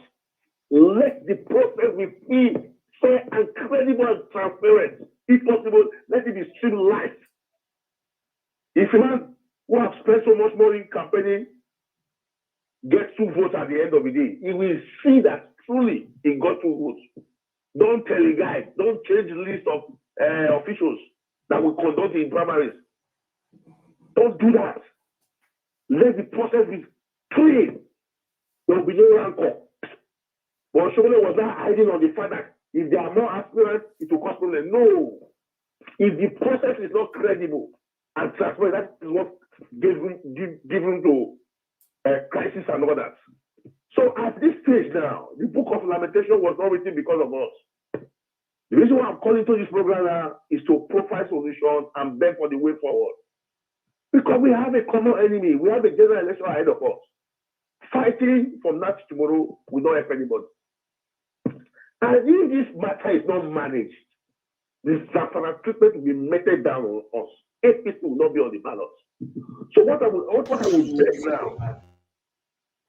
let the process be free, fair, and credible and transparent. If possible, let it be streamlined. If a man who has spent so much money campaigning gets 2 votes at the end of the day, he will see that truly he got 2 votes. Don't tell a guy, don't change the list of officials that will conduct the primaries. Don't do that. Let the process be clean. There will be no rancor. But Oshomole was not hiding on the fact that if there are more aspirants, it will cost problem. No. If the process is not credible and transparent, that is what given to crisis and all that. So at this stage now, the book of lamentation was not written because of us. The reason why I'm calling to this program now is to provide solutions and beg for the way forward. Because we have a common enemy. We have a general election ahead of us. Fighting from now to tomorrow will not help anybody. And if this matter is not managed, the transparent treatment will be meted down on us. APC will not be on the ballot. So what I would beg now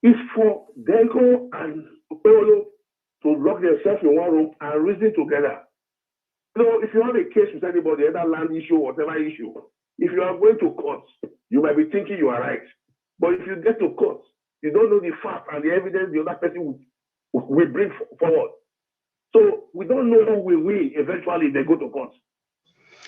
is for Denko and Polo to lock themselves in one room and reason together. You know, if you have a case with anybody, either land issue or whatever issue, if you are going to court, you might be thinking you are right. But if you get to court, you don't know the fact and the evidence the other person will bring forward. So we don't know who will win eventually if they go to court.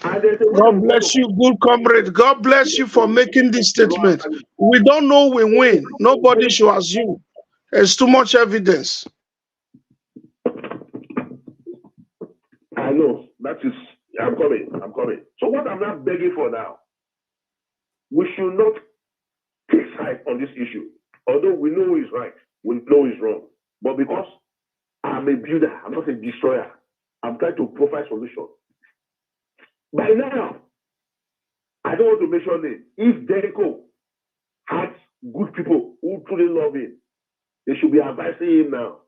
God bless you, good comrade. God bless you for making this statement. We don't know we win. Nobody should assume. There's too much evidence. I know. That is, I'm coming. So what I'm not begging for now, we should not take side on this issue. Although we know it's right, we know it's wrong. But because I'm a builder, I'm not a destroyer, I'm trying to provide solutions. By now, I don't want to mention it. If Denko has good people who truly love him, they should be advising him now.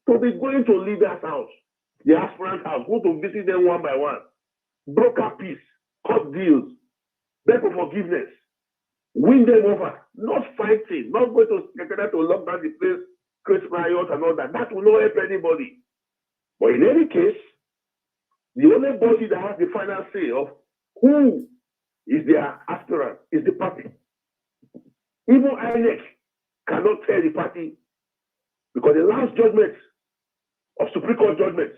So be going to leaders' house, the aspirant house, go to visit them one by one, broker peace, cut deals, beg for forgiveness, win them over, not fighting, not going to secretariat to lock down the place, create riot and all that. That will not help anybody. But in any case, the only body that has the final say of who is their aspirant is the party. Even INEC cannot tell the party because the last judgment of Supreme Court judgment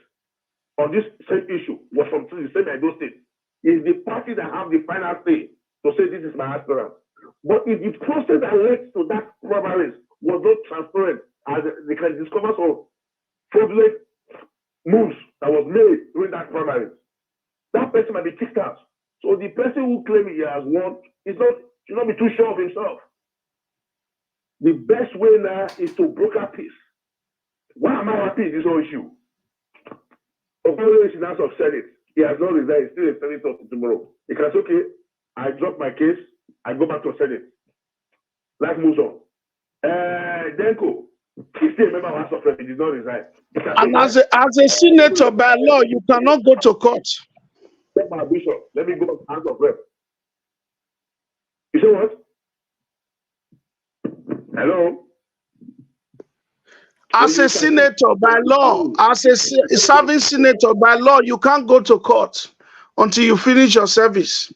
on this same issue was from the same Edo State. It's the party that have the final say to say this is my aspirant. But if the process that led to that primaries was not transparent, as they can discover some fraudulent moves that was made during that primary, that person might be kicked out. So the person who claims he has won should not be too sure of himself. The best way now is to broker peace. Why am I happy in this whole issue? Okoro is in the House of Senate. He has not resigned. He's still a senator tomorrow. He can say, okay, I drop my case. I go back to Senate. Life moves on. Denko, he's still a member of the House of Reps. He did not resign. And as a senator by law, you cannot go to court. Let my bishop. Let me go to the House of Reps. You say what? Hello? As a senator by law, as a serving senator by law, you can't go to court until you finish your service.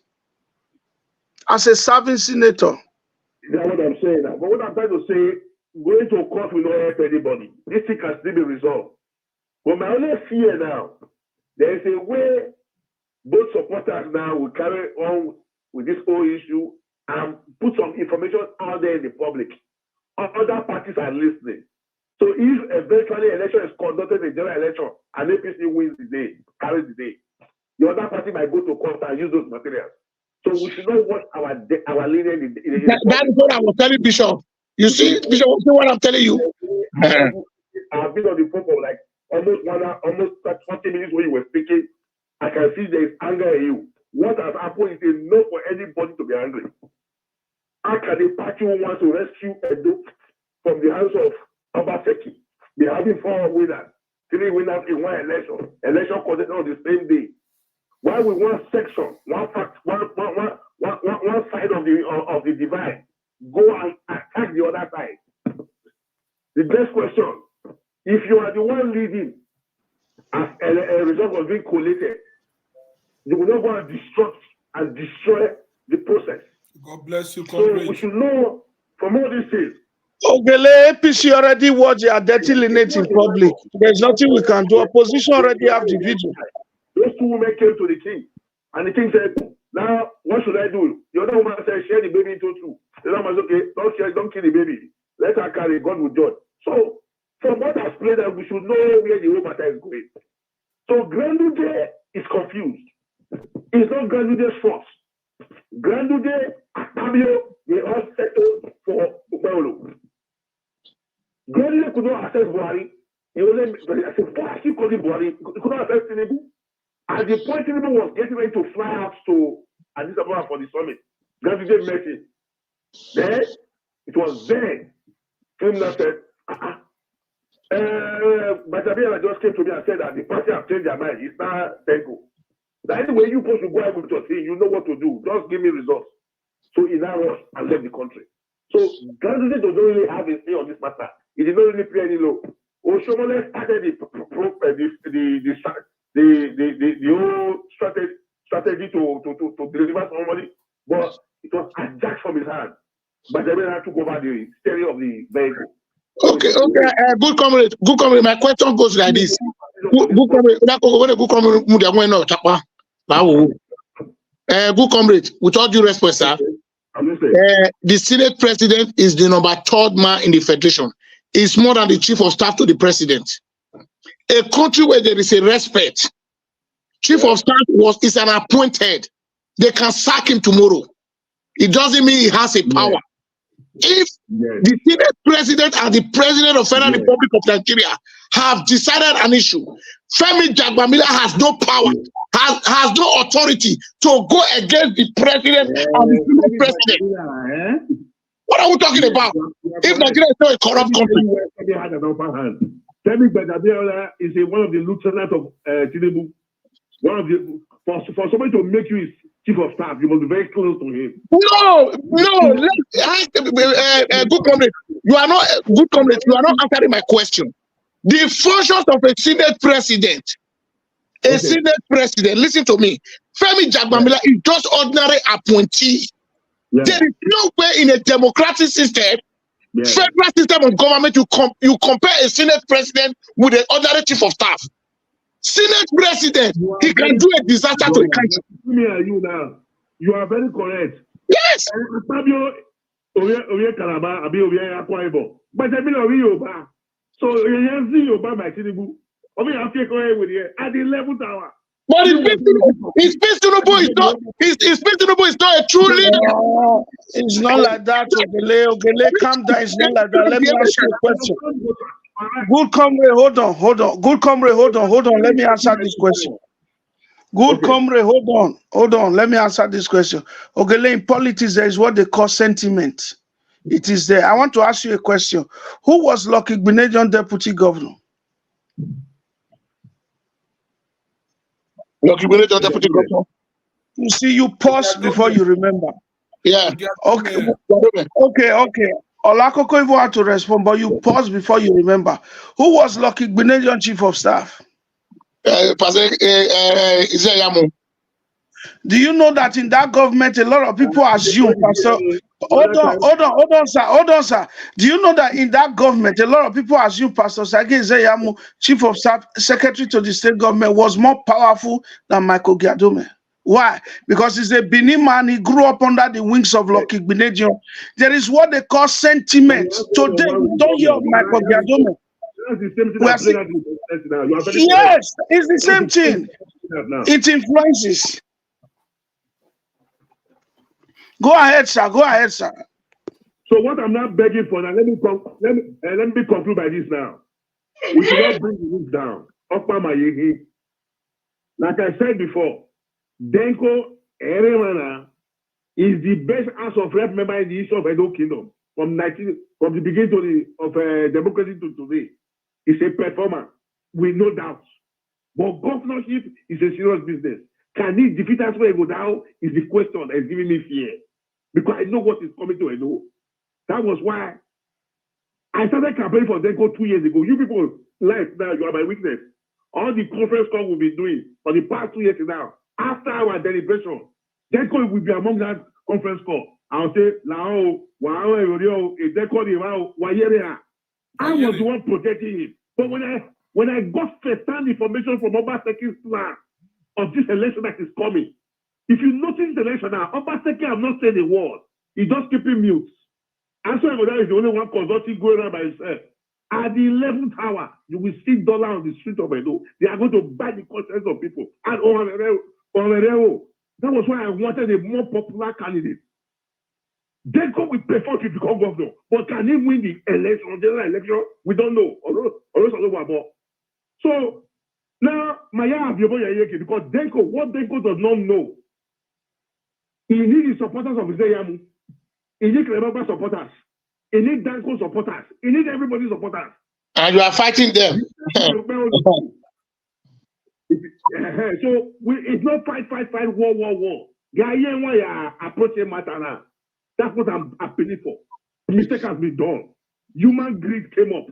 As a serving senator. That's what I'm saying now. But what I'm trying to say, going to court will not help anybody. This thing can still be resolved. But my only fear now, there is a way both supporters now will carry on with this whole issue and put some information out there in the public. Other parties are listening. So if eventually election is conducted, a general election, and APC wins the day, carries the day, the other party might go to court and use those materials. So we should not watch our leader in the That is what I was telling Bishop. You see, Bishop, see what I'm telling you? I've been on the phone for like almost 20 minutes when you were speaking. I can see there is anger in you. What has happened is enough for anybody to be angry. How can a party who wants to rescue Edo from the hands of Apc be having 4 winners, 3 winners in one election conducted on the same day? Why will one section, one side of the divide go and attack the other side? The next question: if you are the one leading, as a result of being collated, you will not go and destroy the process. God bless you, comrade. So we should know from all these things. Ogele, APC already watched their dirty lineage in public. There's nothing we can do. Opposition already have the video. Those 2 women came to the king, and the king said, now, what should I do? The other woman said, share the baby into 2. The other woman said, okay, don't kill the baby. Let her carry, God will judge. So, from what I've played, we should know where the whole matter is going. So, Grandude is confused. It's not Grandude's fault. Grandude, Fabio, they all settled for Upolo. Grandude could not access Buhari. He only, I said, why he called him Buhari? He could not access Tinubu. At the point Tinubu was getting ready to fly out to Addis Ababa for the summit, Grandude met him. Then, it was then, Criminal said, Bajabiela just came to me and said that the party have changed their mind. It's not Tenko. That anyway, you supposed to go able to see, you know what to do. Just give me results. So he now rushed and left the country. So Grandude doesn't really have a say on this matter. He did not really play any role. Oshomole started the whole strategy to deliver somebody, but it was hijacked from his hand. Bajabiela took over the steering of the vehicle. Okay. Good comrade. My question goes like this. Good comrade, with all due respect, sir. The Senate president is the number 3rd man in the federation. It's more than the chief of staff to the president. A country where there is a respect, chief of staff is an appointed. They can sack him tomorrow. It doesn't mean he has a power. If the Senate president and the president of Federal Republic of Nigeria have decided an issue, Femi Jagbamila has no power, has no authority to go against the president and the Senate president. What are we talking about? If Nigeria is not a corrupt country. Femi Jagbamila is one of the lieutenants of Tinubu. One of the for somebody to make you his chief of staff, you must be very close to him. No. Good comrade, you are not good comrade. You are not answering my question. The functions of a Senate president. Senate president, listen to me. Femi Jagbamila is just ordinary appointee. There is no way in a democratic system, federal system of government, you compare a Senate president with an ordinary chief of staff. Senate president, he can do a disaster to the country. You now. You are very correct. Yes. Fabio, but I mean, so you see your Baba Tinubu. At the 11th hour. But his Peace Tinubu is not a true leader. No, it's not like that. Ogele, calm down. It's not like that. Let me ask you a question. Good comrade, hold on. Good comrade, hold on. Let me answer this question. Good comrade, hold on. Let me answer this question. Okay, in politics, there is what they call sentiment. It is there. I want to ask you a question. Who was Lucky Gbenedion deputy governor? Lucky Gbenedion deputy governor. You see, you pause before you remember. Yeah. Okay. Olakoko even had to respond, but you pause before you remember. Who was Lucky Gbenedion chief of staff? Do you know that in that government, a lot of people assume, Pastor? Hold on, sir. Do you know that in that government, a lot of people assume Pastor Sagi Zeyamu, chief of staff, secretary to the state government, was more powerful than Michael Giadome? Why? Because he's a Benin man. He grew up under the wings of Lucky Gbenedion. There is what they call sentiment. Today, we don't hear of Michael Giadome. Yes, it's the same thing. It influences. Go ahead, sir. So what I'm not begging for now, let me conclude by this now. We should not bring the roof down. Like I said before, Denko Eremana is the best House of Rep member in the history of Edo Kingdom from the beginning of democracy to today. It's a performer with no doubt. But governorship is a serious business. Can he defeat us where he go down? Is the question that is giving me fear. Because I know what is coming to Edo. That was why I started campaigning for Denko 2 years ago. You people, life now, you are my witness. All the conference call we've been doing for the past 2 years now, after our deliberation, Denko will be among that conference call. I'll say, I was the one protecting him. But when I got first-hand information from Obaseki's plan of this election that is coming, if you notice the election now, Obaseki have not said a word. He's just keeping mute. Answer is the only one consulting going around by himself. At the 11th hour, you will see dollar on the street of Edo. They are going to buy the conscience of people. And that was why I wanted a more popular candidate. Denko will prefer to become governor. But can he win the election, general election? We don't know. So now, because Denko, what Denko does not know, he needs the supporters of Zeyamu. He needs Remember supporters. He needs Denko supporters. He needs everybody's supporters. And you are fighting them. So it's not fight, war. Approaching matter now. That's what I'm appealing for. The mistake has been done. Human greed came up.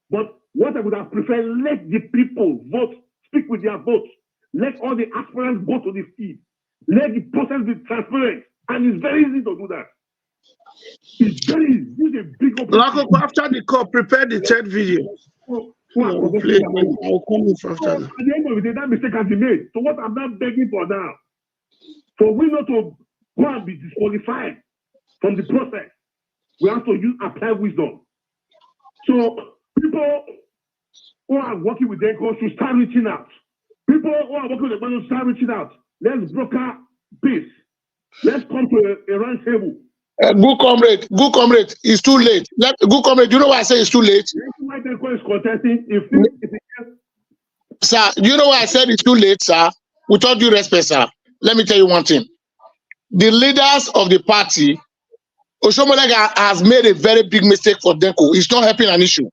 But what I would have preferred, let the people vote, speak with their votes. Let all the aspirants go to the field. Let the process be transparent. And it's very easy to do that. It's very easy. This is a big opportunity. After the call, prepare the third video. I'll come in after that. At the end of the day, that mistake has been made. So what I'm not begging for now, for we not to go and be disqualified from the process, we have to apply wisdom. So people who are working with Denko should start reaching out. People who are working with the should start reaching out. Let's broker peace. Let's come to a round table. Good comrade, it's too late. Good comrade, you know why I say it's too late? Why Denko is contesting? Sir, you know why I said it's too late, sir? With all due respect, sir, let me tell you one thing. The leaders of the party, Oshomolega has made a very big mistake for Denko. It's not helping an issue.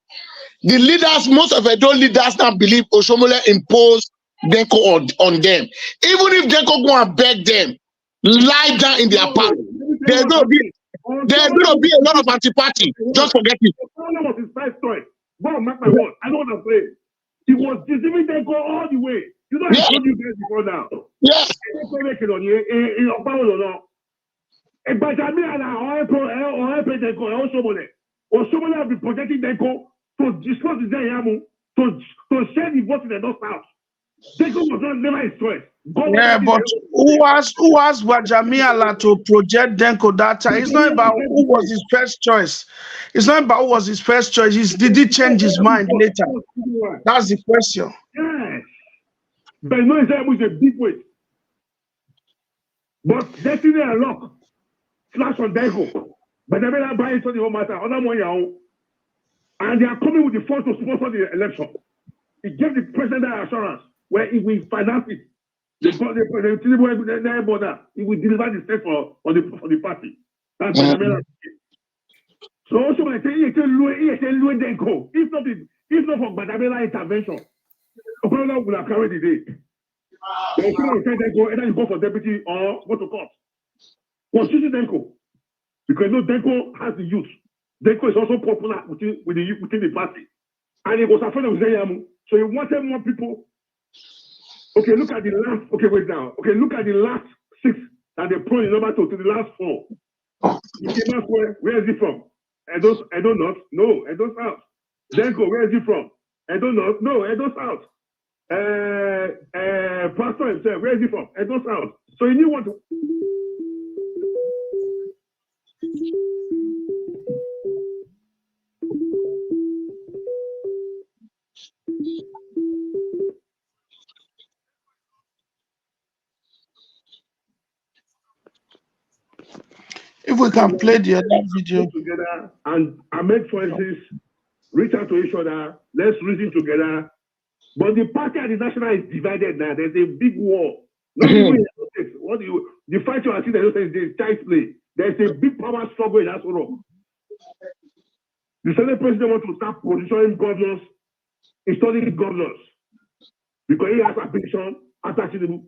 The leaders, most of Edo leaders now believe Oshomole imposed Denko on them. Even if Denko go and beg them, lie down in their path, there's going to be a lot of anti-party. Just forget it. That was his first choice. Go and mark my word. I know what I'm saying. He was deceiving Denko all the way. You know, I told you guys before now. Yes. Oshomola have been protecting Denko to discuss the Zeyamu, to share the vote in the North South. Denko was not never his choice. Yeah, but who asked Wajamiala to project Denko that time? It's not about who was his first choice. It's not about who was his first choice. Did he change his mind later? That's the question. Yes. But no, it's a big weight. But destiny and luck flash on Denko. But they may not buy it to the whole matter. Other one, And they are coming with the funds to sponsor the election. It gave the president that assurance where if we finance it, the border, it will deliver the state for the party. That's so also I say if not for Badamela intervention, Okola would have carried the day. They should have said either you go for deputy or go to court. Constitution Denko. Because no Denko has the youth. Denko is also popular within the party. And it was a friend of Zayamu. So he wanted more people. Okay, look at the last. Okay, wait now. Okay, look at the last 6 that they put in number 2 to the last 4. Where is he from? Edo North? No, Edo South. Denko, where is he from? Edo North? No, Edo South. Pastor himself, where is he from? Edo South. So he knew what to. If we can play the other video together and make choices, reach out to each other, let's reason together. But the party at the national is divided now. There's a big war. Not even in the fight you are seeing, there's child play. There's a big power struggle in Asoro. The Senate president wants to start positioning governors, installing governors, because he has a petition after Tinubu.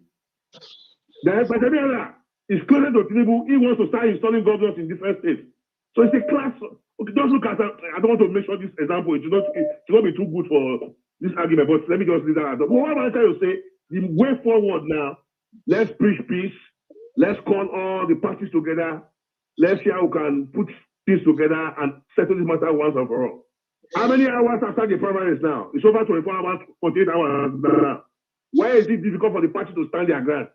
Then Badamela is closer to Tinubu. He wants to start installing governors in different states. So it's a class. Okay, just look at that. I don't want to make sure this example it will not be too good for this argument, but let me just leave that. But what I'm trying to say, the way forward now, let's preach peace. Let's call all the parties together. Let's see how we can put things together and settle this matter once and for all. How many hours after the primaries now? It's over 24 hours, 48 hours. Why is it difficult for the party to stand their ground?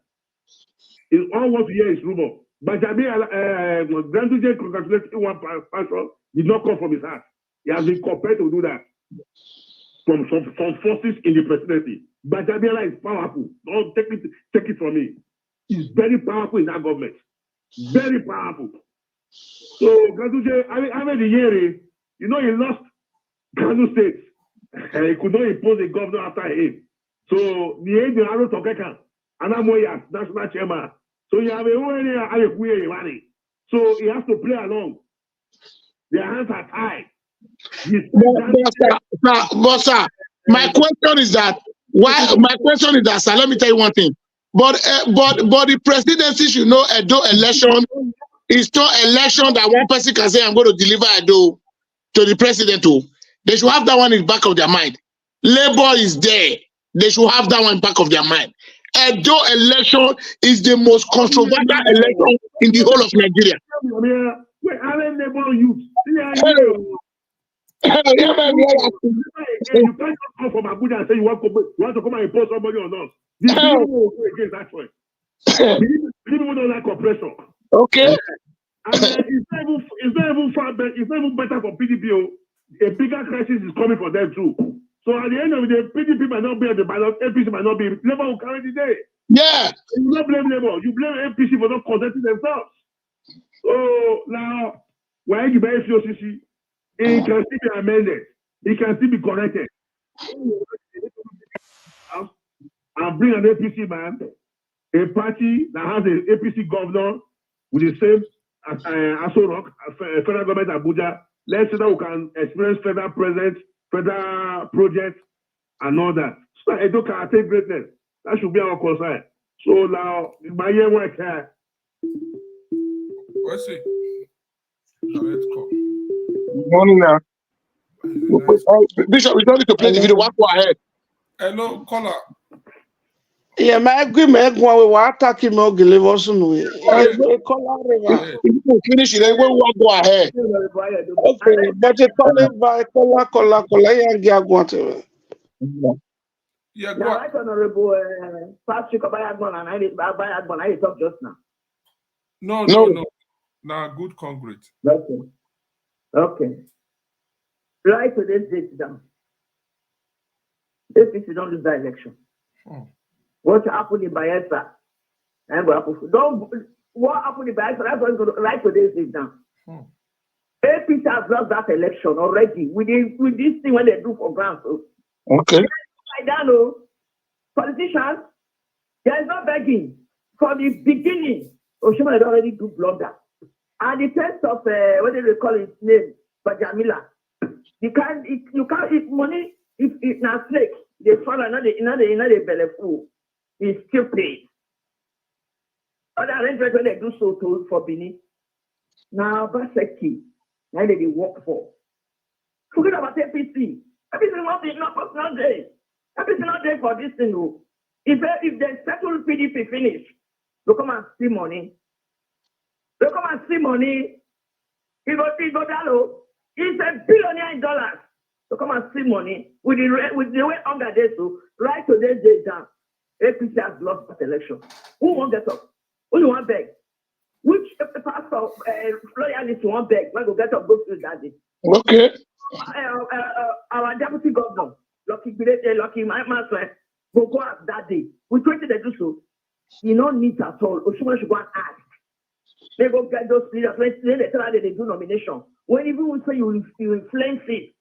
It's all what we hear is rumor. But Granduje congratulating one pastor did not come from his heart. He has been compelled to do that from forces in the presidency. But Badamela is powerful. Don't take it from me. He's very powerful in that government. Very powerful. So Granduje, I mean the year, he lost Kano State. He could not impose a governor after him. So the age of Aro Tokeka, Anamoya, national chairman. So you have a money. So he has to play along. Their hands are tied. But sir, my question is that sir, let me tell you one thing. But the presidency should know Edo election is not election that one person can say I'm going to deliver Edo to the president. They should have that one in the back of their mind. Labor is there. They should have that one in the back of their mind. Edo election is the most controversial election in the whole of Nigeria. You can't come from Abuja and say you want to come and impose somebody on us. These people will go against that choice. People don't like oppression. Okay. And it's not even better for PDP. A bigger crisis is coming for them too. So at the end of the day, PDP might not be at the ballot, APC might not be. Labour will carry the day. Yeah. You don't blame Labour. You blame APC for not contenting themselves. So now, why you buy FCOCC? It can still be amended. It can still be corrected. And bring an APC man, a party that has an APC governor with the same as Aso Rock, federal government Abuja. Let's see that we can experience federal presence, federal projects, and all that. So that Edo can attain greatness. That should be our concern. So now, my year work here. Let's see. Let's go. Morning now. Bishop, we don't need to play the video. Go ahead. Hello, caller. Yeah, my agreement when we were attacking Mogili wasn't we? Finish it, then we go ahead. Okay, but it's followed by Kola, and Giagwante. Yeah, go Now, right, Honorable Patrick Abayagban and I talk just now. No. Now, good concrete. Okay. Right to this date down. If you don't lose that election. What happened in Bayelsa? What happened in Bayelsa? That's what's going to write today's date down. APC has lost that election already with this thing when they do for grants. So. Okay. I don't know. Politicians, there is no begging. From the beginning, Oshima had already do blunder. And the test of, what do they call his name? Bajamila. You can't, money, if not flake, they fall another, another belly fool. It's stupid. Other arrangements when they do so to for Bini. Now, Baseki, now they work for. Forget about APC. Everything not there. Everything not there for this thing. If they settle PDP finish, they come and see money. They come and see money. He go down. He's $1 billion in dollars. They come and see money with the way under this. So right to this day down, APC has lost that election. Who won't get up? Who you want beg? Which pastor loyalist you want beg? When go get up, go through that day. Okay. Our deputy governor, Lucky Master, go out that day. We try to do so. You don't need at all. Oshima should go and ask. They go get those leaders. When they tell her that they do nomination. When even we say you inflame it,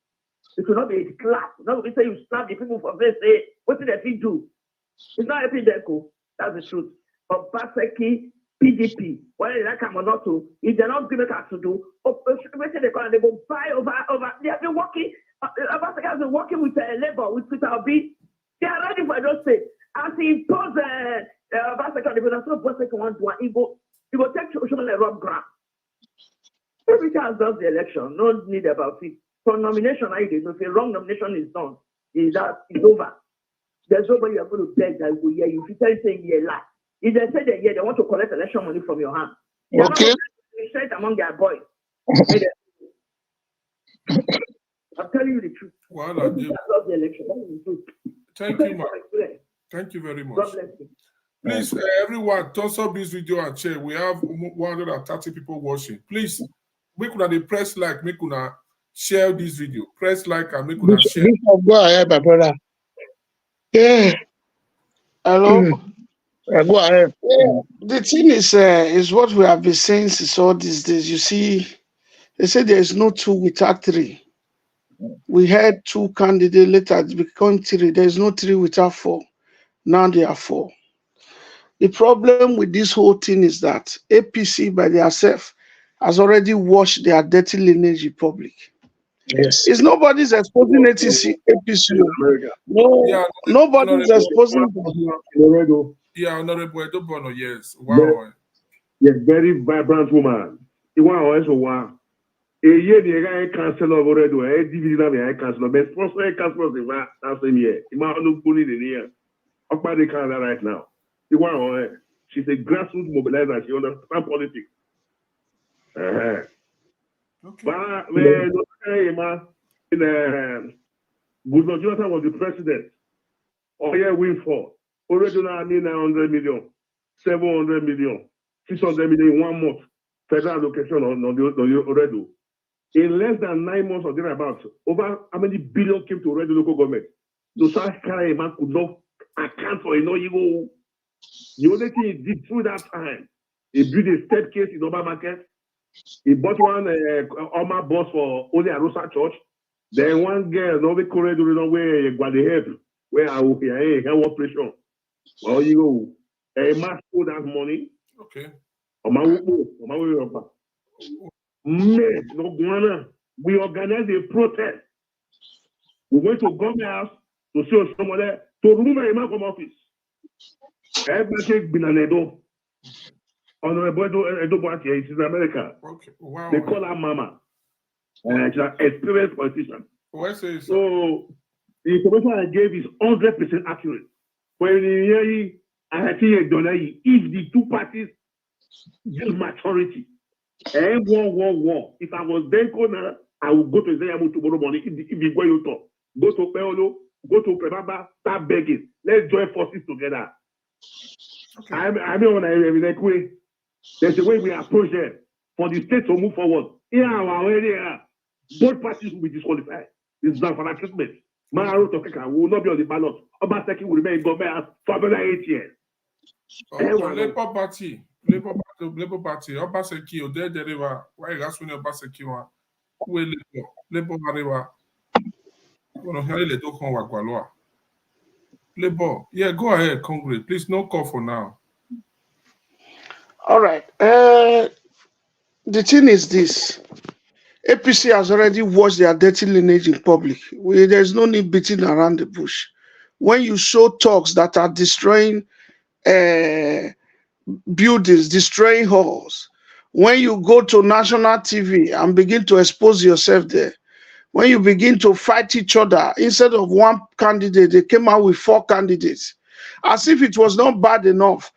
it will not be a clap. Not we say you slap the people for this. Say, what did they do? It's not happy there, that's the truth. But Baseki, PDP, whether they come or not to, if they're not giving us to do, they go buy over. They have been working. Baseki has been working with Labour, with Peter Obi. They are ready for those things. As he impose Baseki on the government, so Baseki wants one. He go take Oshomole Rob Grant. Every time does the election, no need about it. For nomination, if a wrong nomination is done, it's over. There's nobody you're going to beg that will hear you. If you tell saying you're lie. If they say that they want to collect election money from your hand, they're not going to share it among their boys. I'm telling you the truth. Well, the election. Thank you, Mark. Thank you very much. God bless you. Please, everyone, thumbs up this video and share. We have 130 people watching. Please, make una the press like, make una share this video. Press like and make una share. Go ahead, my brother. Yeah. Hello. Go ahead. Yeah. The thing is what we have been saying since all these days. You see, they say there is no two without three. We had two candidates, later it became three. There is no three without four. Now there are four. The problem with this whole thing is that APC by themselves has already washed their dirty lineage in public. Yes. It's nobody's exposing APC. No, Yeah, nobody's exposing. Yeah, Honorable Edo Bono, yes. Wow. Yes, very vibrant woman. You want also one. A year the guy councillor already, a division of councillor, but sponsor councillor is not same year. You might look bullied in here. Up by the Canada right now. You want she's a grassroots mobilizer. She understands politics. Okay. But when Goodluck Jonathan was the president, oh yeah, win for already now 900 million, 700 million, 600 million in 1 month. Federal allocation on the already. In less than 9 months or thereabouts, over how many billion came to already local government? So South Carolina could not account for evil. The only thing he did through that time, he built a staircase in Oba Market. He bought one Oma bus for only Arosa Church. Then one girl, no corridor, where the help, where I will hear operation. Well, you go, a mass put that money. Okay. We organized a protest. We went to government house to see someone there to remove a man from office. Everybody been an Edo. Honorable Edo Apc, she's in America. Okay. Wow. They call her Mama. And she's an experienced politician. So the information I gave is 100% accurate. When you hear if the two parties use maturity, and one. If I was then corner, I would go to Zayamu tomorrow morning. If you go to talk, go to Peolo, go to Prebaba, start begging. Let's join forces together. Okay. I mean, on a way. There's a way we approach them for the state to move forward. Here, our area, both parties will be disqualified. This is not for treatment. Maro Tokeka will not be on the ballot. Obaseki will remain in government for another 8 years. Labour Party, Obaseki, Ode Dereva, why you ask me Obaseki one? we Labor Hariwa. Labor. Yeah, go ahead, Congress. Please, no call for now. All right. The thing is this. APC has already washed their dirty lineage in public. There's no need beating around the bush. When you show talks that are destroying buildings, destroying halls, when you go to national TV and begin to expose yourself there, when you begin to fight each other, instead of one candidate, they came out with 4 candidates, as if it was not bad enough.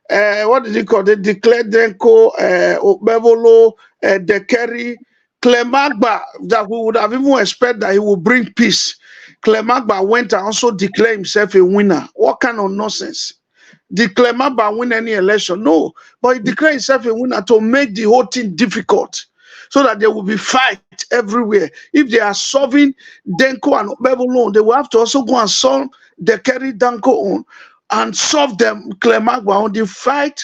What did he call? They declared Denko, Obebolo, Dekeri, Clemagba, that we would have even expected that he would bring peace. Clemagba went and also declared himself a winner. What kind of nonsense? Did Clemagba win any election? No. But he declared himself a winner to make the whole thing difficult, so that there will be fight everywhere. If they are solving Denko and Obebolo, they will have to also go and solve Dekeri Danko on and solve them Clemagba on. The fight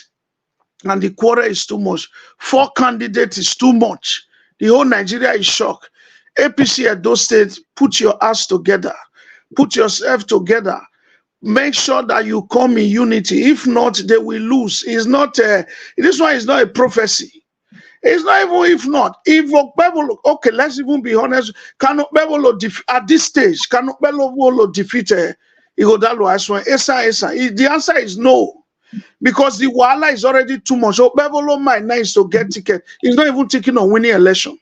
and the quarrel is too much. 4 candidates is too much. The whole Nigeria is shocked. APC at those states, put your ass together. Put yourself together. Make sure that you come in unity. If not, they will lose. It's not this one is not a prophecy. It's not even if not. If Okpebolo, okay, let's even be honest. Can Okpebolo at this stage, can Okpebolo defeat Igodalo Aswan? The answer is no. Because the Wala is already too much. Okpebolo might nice to get ticket. He's not even taking on winning election.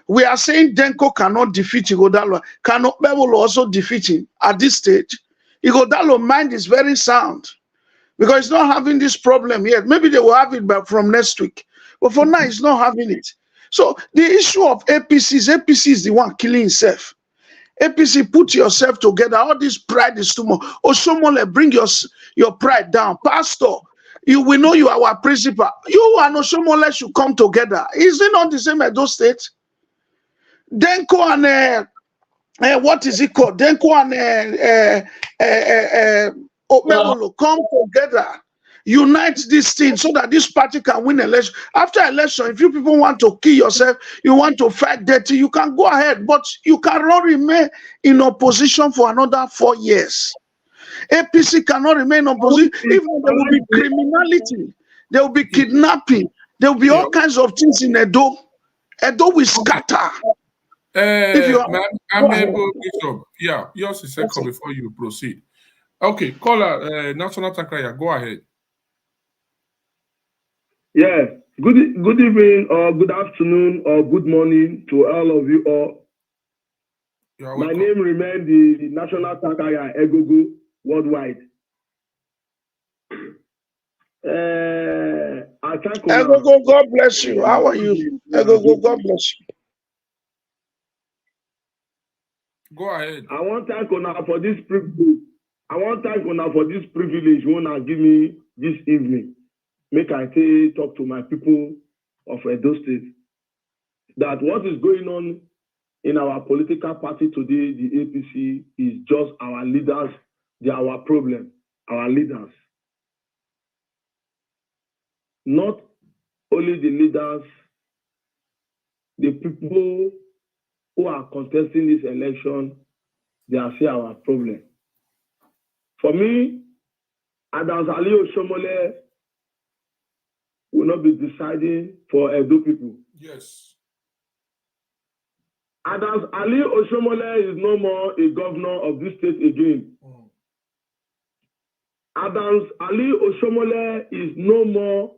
We are saying Denko cannot defeat Igodalo. Can Okpebolo also defeat him at this stage? Igodalo mind is very sound, because it's not having this problem yet. Maybe they will have it from next week. But for now, it's not having it. So the issue of APC is the one killing itself. APC, put yourself together. All this pride is too much. Osomole, bring your pride down. Pastor, we know you are our principal. You and Osomole should come together. Is it not the same at those states? Denko and what is it called? Denko and Okpebolo come together. Unite this thing so that this party can win election. After election, if you people want to kill yourself, you want to fight dirty, you can go ahead, but you cannot remain in opposition for another 4 years. APC cannot remain in opposition. Even there will be criminality, there will be kidnapping, there will be all kinds of things in Edo. Edo will scatter. If you I'm able, Bishop. Yeah, yours is second before you proceed. Okay, caller, National Tankaya, go ahead. Yeah, good evening or good afternoon or good morning to all of you all. My name remains the National Tankaya Egogo worldwide. I thank Egogo, God bless you. How are you? Egogo, God bless you. Go ahead. I want to thank Ona for this privilege. You wanna give me this evening. Make I talk to my people of Edo State that what is going on in our political party today, the APC, is just our leaders. They are our problem, our leaders. Not only the leaders, the people who are contesting this election, they are still our problem. For me, Adams Ali Oshomole will not be deciding for Edo people. Yes. Adams Ali Oshomole is no more a governor of this state again. Adams Ali Oshomole is no more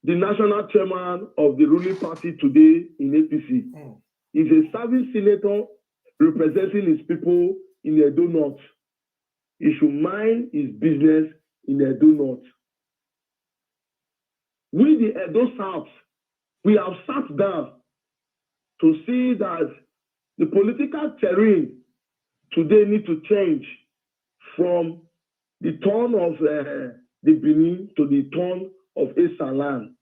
the national chairman of the ruling party today in APC. He's a serving senator representing his people in Edo North. He should mind his business in Edo North. We, the Edo South, we have sat down to see that the political terrain today need to change from the turn of the Benin to the turn of Esalan.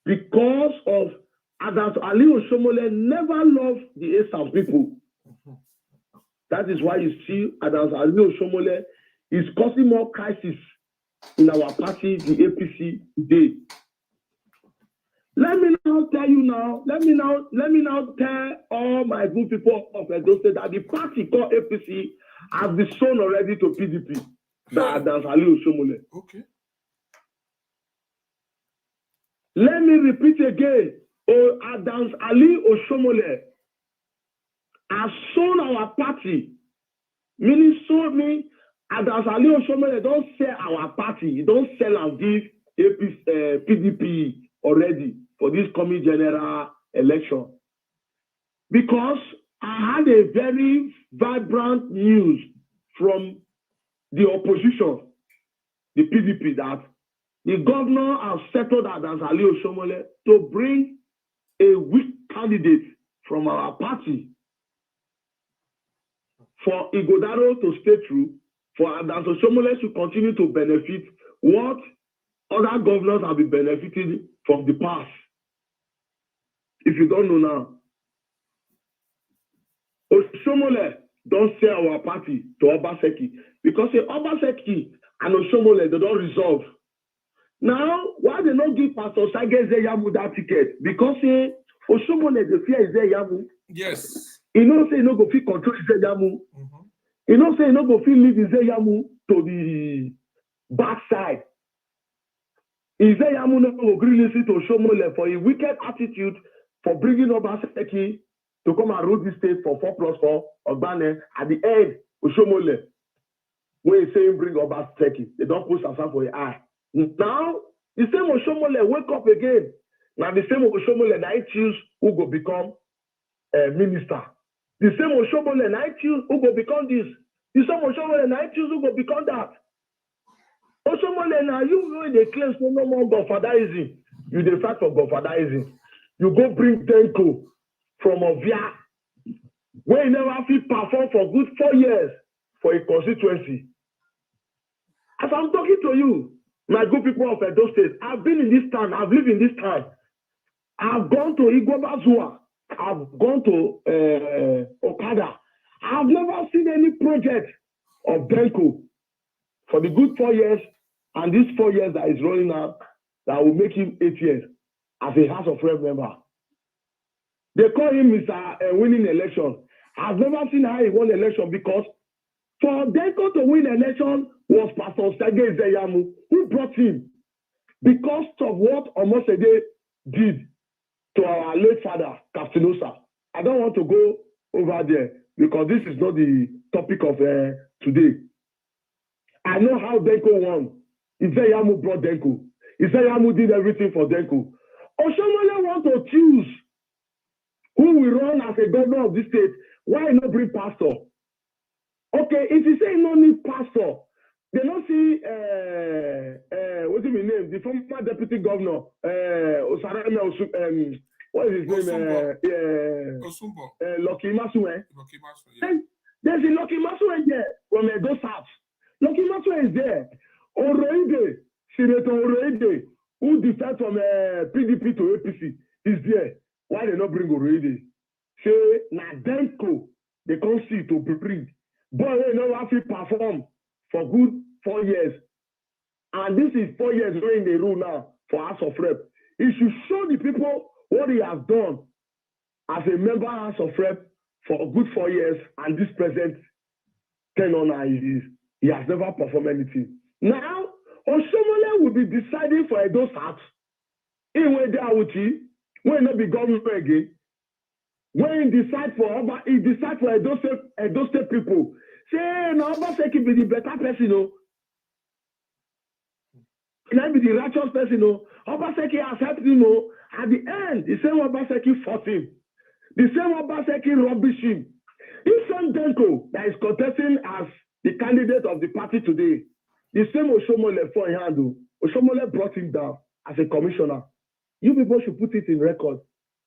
Because of Adams Ali Oshomole never loved the Esau people. That is why you see Adams Ali Oshomole is causing more crisis in our party, the APC, today. Let me now tell you now. Let me now tell all my good people of Edo State that the party called APC has been shown already to PDP. That that's Ali Oshomole. Okay. Let me repeat again. Adams Ali Oshomole has shown our party. Meaning, show me Adams Ali Oshomole don't sell our party. He don't sell and give APC, PDP already for this coming general election. Because I had a very vibrant news from the opposition, the PDP, that the governor has settled Adams Ali Oshomole to bring a weak candidate from our party for Igodaro to stay true, for Adams Oshomole to continue to benefit what other governors have been benefiting from the past. If you don't know now, Oshomole don't sell our party to Obaseki because Obaseki and Oshomole, they don't resolve. Now, why they not give Pastor Sage Zeyamu that ticket? Because Oshomole, the fear is Zeyamu. Yes. You know, say you no go fit control Zeyamu. You know, say you no go fit lead Zeyamu to the backside. Zeyamu no go agree listen to Oshomole for a wicked attitude for bringing Obaseki to come and rule this state for 4+4 Ogbane. At the end, Oshomole, when he say bring Obaseki, they don't put Sasa for your eye. Now, the same Oshomole wake up again. Now, the same Oshomole now choose who go become a minister. The same Oshomole now choose who go become this. The same Oshomole now choose who go become that. Oshomole now, you know in the claim so no more godfatherism. You dey fight for godfatherism. You go bring Denko from Ovia, where he never feel perform for good 4 years for a constituency. As I'm talking to you, my good people of Edo State, I've been in this town, I've lived in this town. I've gone to Igwabazua, I've gone to Okada. I've never seen any project of Denko for the good 4 years, and these 4 years that is rolling out, that will make him 8 years as a House of Rep member. They call him Mr. Winning Election. I've never seen how he won election because for Denko to win election was Pastor Sage Zeyamu, who brought him because of what Omosede did to our late father, Captain. I don't want to go over there because this is not the topic of today. I know how Denko won. Zeyamu brought Denko. Zeyamu did everything for Denko. Oshomole want to choose who will run as a governor of this state. Why not bring pastor? Okay, if you say no need pastor, they don't see what's his name? The former deputy governor, Osareme what is his name? Osumbo. Lucky Masue. Lucky Masue, yeah. There's a Lucky Masue there from Edo South. Lucky Masue is there. Oroide, Senator Oroide, who defected from PDP to APC, is there. Why they not bring Oroide? Say, na Denko, they can't see to bring. Boy, we know how to perform for good 4 years. And this is 4 years in the rule now for House of Rep. He should show the people what he has done as a member House of Rep for a good 4 years, and this present tenure he has never performed anything. Now, Oshomole will be deciding for Edo South. In where they are with you, when not be government again. When he decide for Edo State people. Say, no, Obaseki be the better person, no. Can I be the righteous person, no? Obaseki has helped him, no. At the end, the same Obaseki fought him. The same Obaseki rubbish him. This same Denko that is contesting as the candidate of the party today, the same Oshomole for hand, Oshomole brought him down as a commissioner. You people should put it in record.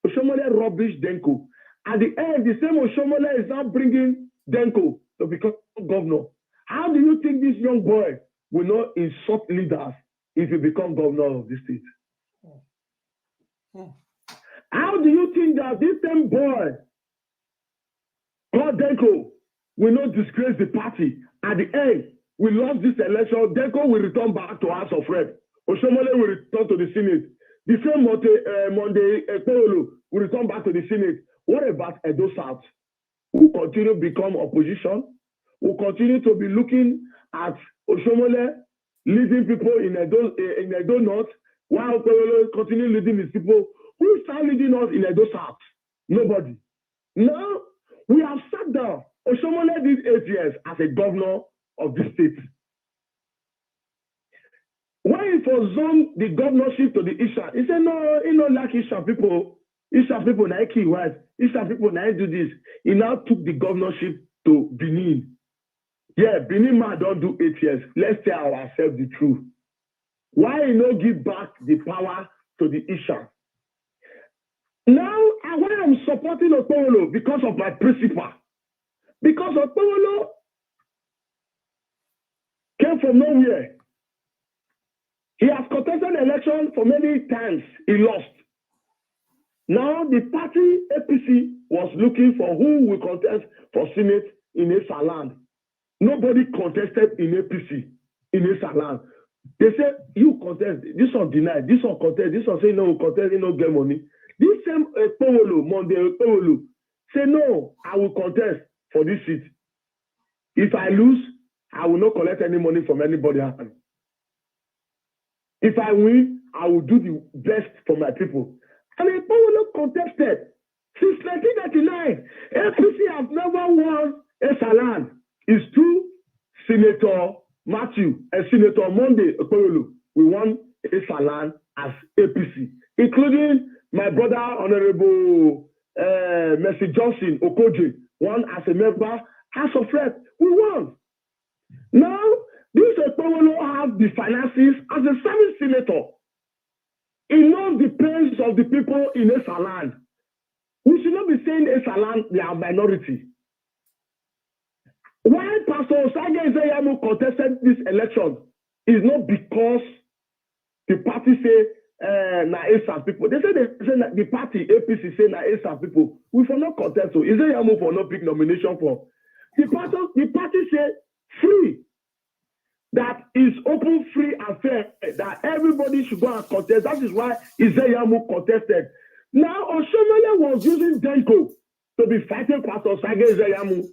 Oshomole rubbish Denko. At the end, the same Oshomole is now bringing Denko to become governor. How do you think this young boy will not insult leaders if he becomes governor of the state? How do you think that this same boy, called Denko, will not disgrace the party? At the end, we lost this election. Denko will return back to House of Rep. Oshomole will return to the Senate. The same Monday, Ekpolo will return back to the Senate. What about Edo South? Who continue to become opposition? Who continue to be looking at Oshomole leading people in Edo North, while Ekpolo continue leading his people? Who start leading us in Edo South? Nobody. Now, we have sat down. Oshomole did 8 years as a governor of the state. When it was zoned the governorship to the Isha, he said, no, he don't like Isha people. Isha people, na key wife. Isha people, na do this. He now took the governorship to Benin. Yeah, Benin man don't do 8 years. Let's tell ourselves the truth. Why he not give back the power to the Isha? Now, why I'm supporting Okpowolo? Because of my principle. Because Okpowolo came from nowhere. He has contested election for many times. He lost. Now the party APC was looking for who will contest for Senate in Esa land. Nobody contested in APC in Esa land. They said, you contest. This one denied. This one contest. This one say no, contest, you don't get money. This same Ekpowolo, Monday Ekpowolo, say no, I will contest for this seat. If I lose, I will not collect any money from anybody else. If I win, I will do the best for my people. And Ekpowolo contested. Since 1999, APC has never won Esa land. It's true, Senator Matthew and Senator Monday Ekpowolo, we won Esa land as APC, including my brother, Honorable Mercy Johnson Okoje, won as a member, House of Rep. We won. Now, this Ekpowolo has the finances as a service senator. He knows the pains of the people in Esa land. We should not be saying Esa land, they are minority. Why Pastor Osage Ezeyamu contested this election is not because the party say na Esa people. They say the party APC say na Esa people. We for not contest. So Ezeyamu for not pick nomination for. The party say free. That is open, free, and fair. That everybody should go and contest. That is why Ezeyamu contested. Now Oshomole was using Denko to be fighting Pastor Osage Ezeyamu.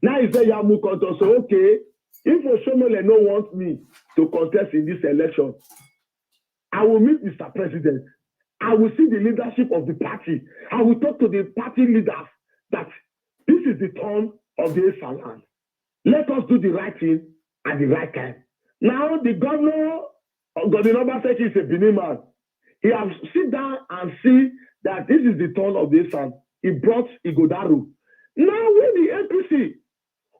Now Ezeyamu contest. So okay, if Oshomole no wants me to contest in this election, I will meet Mr. President. I will see the leadership of the party. I will talk to the party leaders that this is the turn of the Esa land. Let us do the right thing at the right time. Now the governor of Godwin Obaseki is a Benin man. He has sit down and see that this is the turn of the Esa. He brought Igodaru. Now with the APC,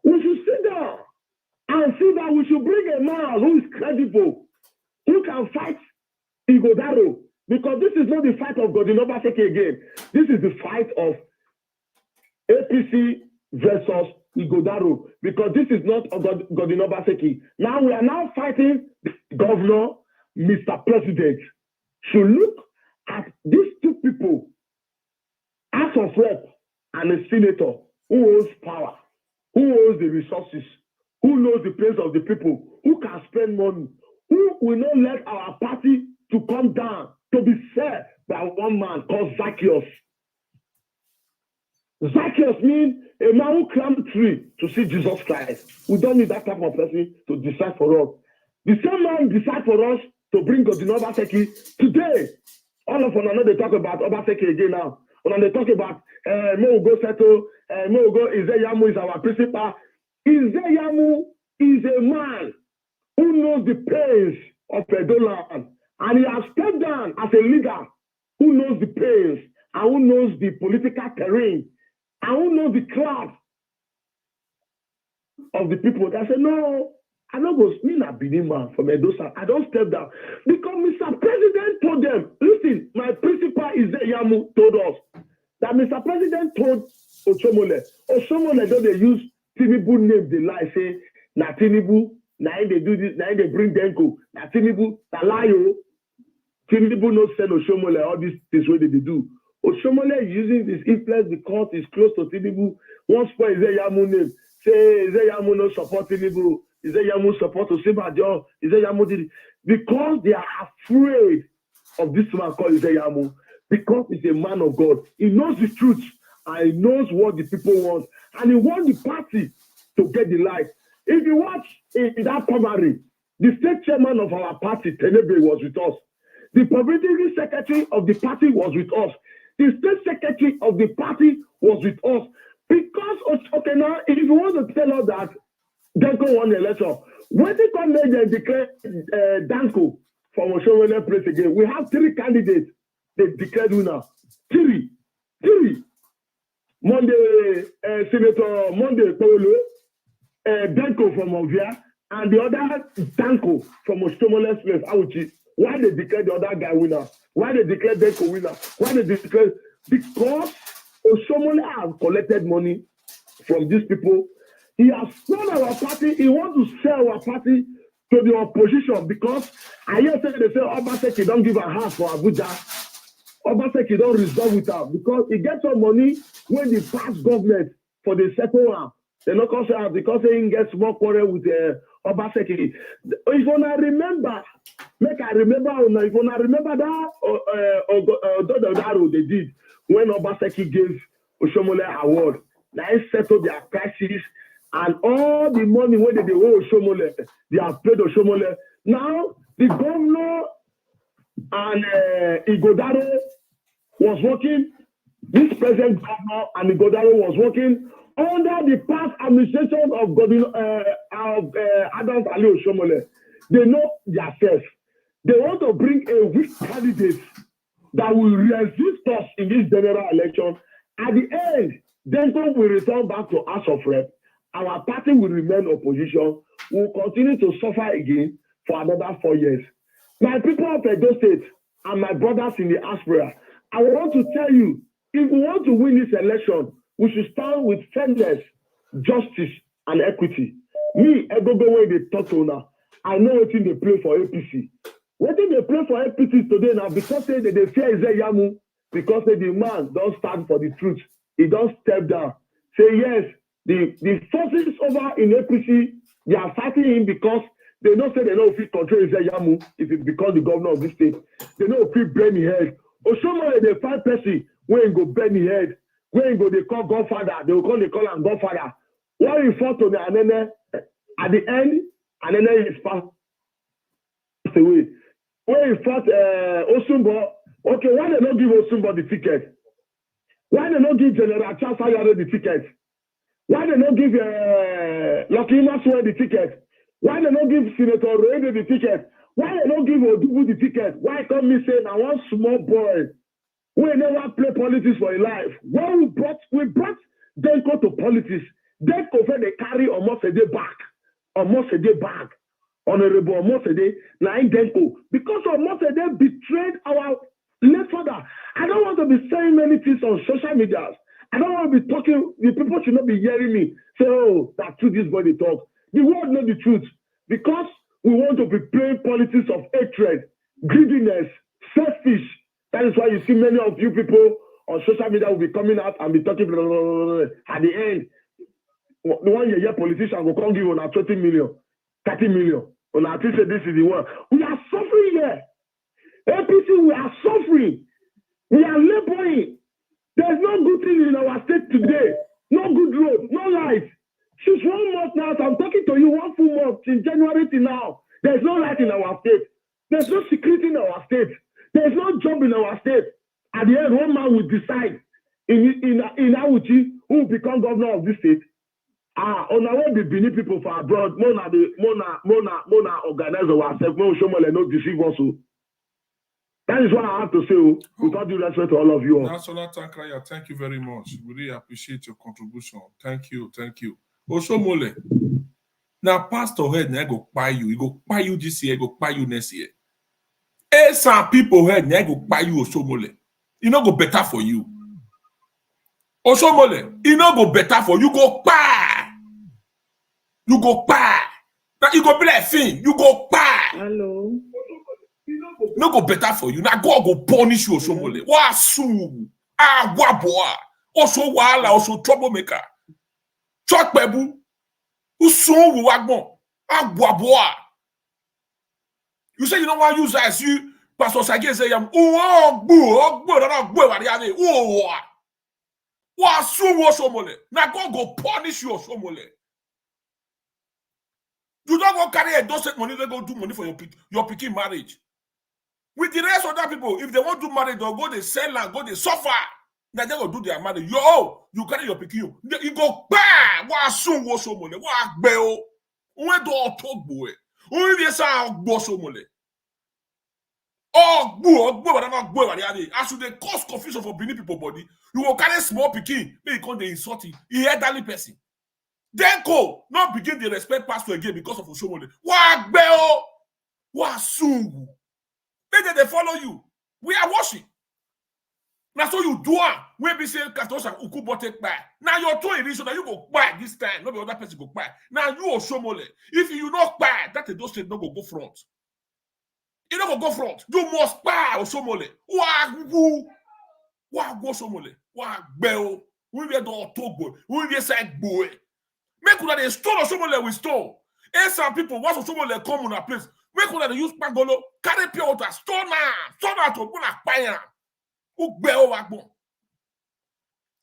we should sit down and see that we should bring a man who is credible, who can fight Igodaru. Because this is not the fight of Godwin Obaseki again. This is the fight of APC versus Igodaru. Because this is not Godwin Obaseki. Now we are now fighting the governor, Mr. President. Should look at these two people, House of Rep and a senator who owns power, who owns the resources, who knows the pains of the people, who can spend money, who will not let our party to come down, to be fed by one man called Zacchaeus. Zacchaeus means a man who climbed a tree to see Jesus Christ. We don't need that type of person to decide for us. The same man decide for us to bring Godwin Obaseki today. All of us know they talk about Obaseki again now. When they talk about Mogo Seto, Mogo Ezeyamu is our principal. Ezeyamu is a man who knows the pains of Edo land. And he has stepped down as a leader who knows the pains and who knows the political terrain and who knows the crowd of the people that say, no, I don't go mean a Benin man from Edo South. I don't step down. Because Mr. President told them, listen, my principal Ezeyamu told us that Mr. President told Oshomole don't they use Tinubu name, they lie, say, na Tinubu, na they do this, na they bring Denko, na Tinubu, na Layo. Tinubu no send Oshomole all these things where they do. Oshomole is using this influence because he's close to Tinubu. Once for Ezeyamu name, say Ezeyamu no support Tinubu, Ezeyamu support Osibajo, Ezeyamu did it. Because they are afraid of this man called Izeyamu because he's a man of God. He knows the truth and he knows what the people want. And he wants the party to get the light. If you watch in that primary, the state chairman of our party, Tenebe, was with us. The publicity secretary of the party was with us. The state secretary of the party was with us. Because, okay, now, if you want to tell us that Danko won the election, when they come there and declare Danko from Oshowele place again, we have 3 candidates they declared winner. 3. Monday, Senator Monday Paulo, Danko from Ovia, and the other Danko from Oshowele place, Auchi. Why they declare the other guy winner? Why they declare Danko winner? Why they declare? Because Oshowele has collected money from these people. He has sold our party. He wants to sell our party to the opposition because I hear say they say Obaseki don't give a half for Abuja. Obaseki don't resolve with her because he gets some money when the past government for the second one. They not consider because he gets more quarrel with Obaseki. If you remember, if you remember that they did when Obaseki gave Oshomole award. Now he settled their crisis and all the money when they owe Oshomole, they have paid Oshomole. Now the governor and Igodaro was working. This present governor and Igodaro was working under the past administration of Adams Ali Oshomole. They know themselves. They want to bring a weak candidate that will resist us in this general election. At the end, Denton will return back to House of Rep. Our party will remain opposition. We will continue to suffer again for another 4 years. My people of Edo State and my brothers in the diaspora, I want to tell you, if we want to win this election, we should stand with fairness, justice, and equity. Me, Egogo, when they talk to now, I know what they play for APC. What they play for APC today now because they fear Izeyamu, because the man don't stand for the truth. He don't step down. Say yes, the forces over in APC, they are fighting him because they know say they know if he control Izeyamu, if he becomes the governor of this state. They know if he burn his head. Oshomo they fight person when he go burn his head. When he go they call Godfather, they will call him Godfather. When he fought to the Anene, at the end, Anene is passed away. When he fought Osumbo, okay, why they not give Osumbo the ticket? Why they not give General Charles Ayare the ticket? Why they not give Lucky Maswell the ticket? Why they not give Senator Roede the ticket? Why they not give Odubu the ticket? Why come me say now one small boy who never play politics for his life? When we brought Denko to politics, Denko said they carry almost a day back. Honorable almost a day, nine Denko. Because almost a day betrayed our late father. I don't want to be saying many things on social media. I don't want to be talking, the people should not be hearing me say, oh, that's true, this body talk. The world knows the truth. Because we want to be playing politics of hatred, greediness, selfish. That is why you see many of you people on social media will be coming out and be talking blah, blah, blah, blah. At the end. The one year politician will come give on 20 million, 30 million. On our say this is the one. We are suffering here. APC, we are suffering. We are laboring. There's no good thing in our state today. No good road, no light. Since 1 month now, so I'm talking to you 1 full month, since January till now. There's no light in our state. There's no security in our state. There's no job in our state. At the end, one man will decide in Awuchi who will become governor of this state. On our way, the Benin people for abroad, Mona organize ourselves, Mona Shomole no deceive us. That is what I have to say. Without due respect to all of you. National Tankraya, thank you very much. We really appreciate your contribution. Thank you. Oshomole. Now, Pastor head, I go buy you. He go buy you this year, go buy you next year. Some people head, I go buy you Oshomole. You know go better for you. Oshomole, you know go better for you. Go buy. You go buy. Now you go be like thing. You go buy. Hello. No go better for you. Now God go punish you, Oshomole. Wasu. Waboa. Also wala, also troublemaker. Chok bebu. Usun wagbon. Waboa. You say you don't want to use as you Pastor Sage say yam ogbu wariade wa suwo somole. Now God go punish you somole. You don't go carry a dozen money, they go do money for your pikin marriage. With the rest of that people, if they want to marry, they'll go they sell and go they suffer. Now they go do their marriage. You carry your pikin, you go bang. Wa suwo somole. Wa gbeo. When do talk boy? Only they say ogbo somole. As you they cause confusion for Benin people body, you will carry small pikin, they call the insulting, elderly person. Then go, not begin to respect pastor again because of Oshomole. Wagbeo, wasungu. They follow you. We are watching. Now so you do it. When we say Katosha Ukubo take back. Now your two edition that you go buy this time. Not the other person go buy. Now you Oshomole. If you not buy, that those things not go front. You don't go front. You must buy Oshomole. Go Somole. Wagbeo. We be do Togo. We be say boy. Make una dey store Oshomole with store. And some people once Oshomole come on a place. Make una dey use pangolo, carry pure water, store now to put a fire. Ugbeo wagbon.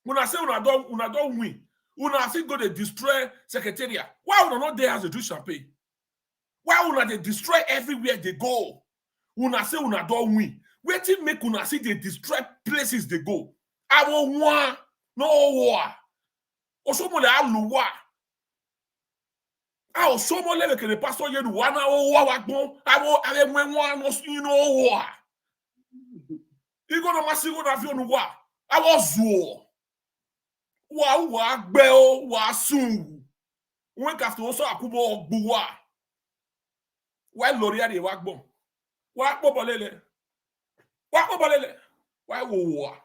Una say una don't win. Una still go to destroy secretariat. Why una not there as a Jewish champagne? Why una they destroy everywhere they go? Una say una don't win. Wetin make una see they destroy places they go? I will want no war. Oshomole aluwa. I was so more like the pastor you one wagbon. I went one you know war. You gonna massive na fi onu wa. I was war. Wa gbeo wa sun. When ka so akubo ogbuwa. Why Loria de wagbon? Wa pobolele. Why war?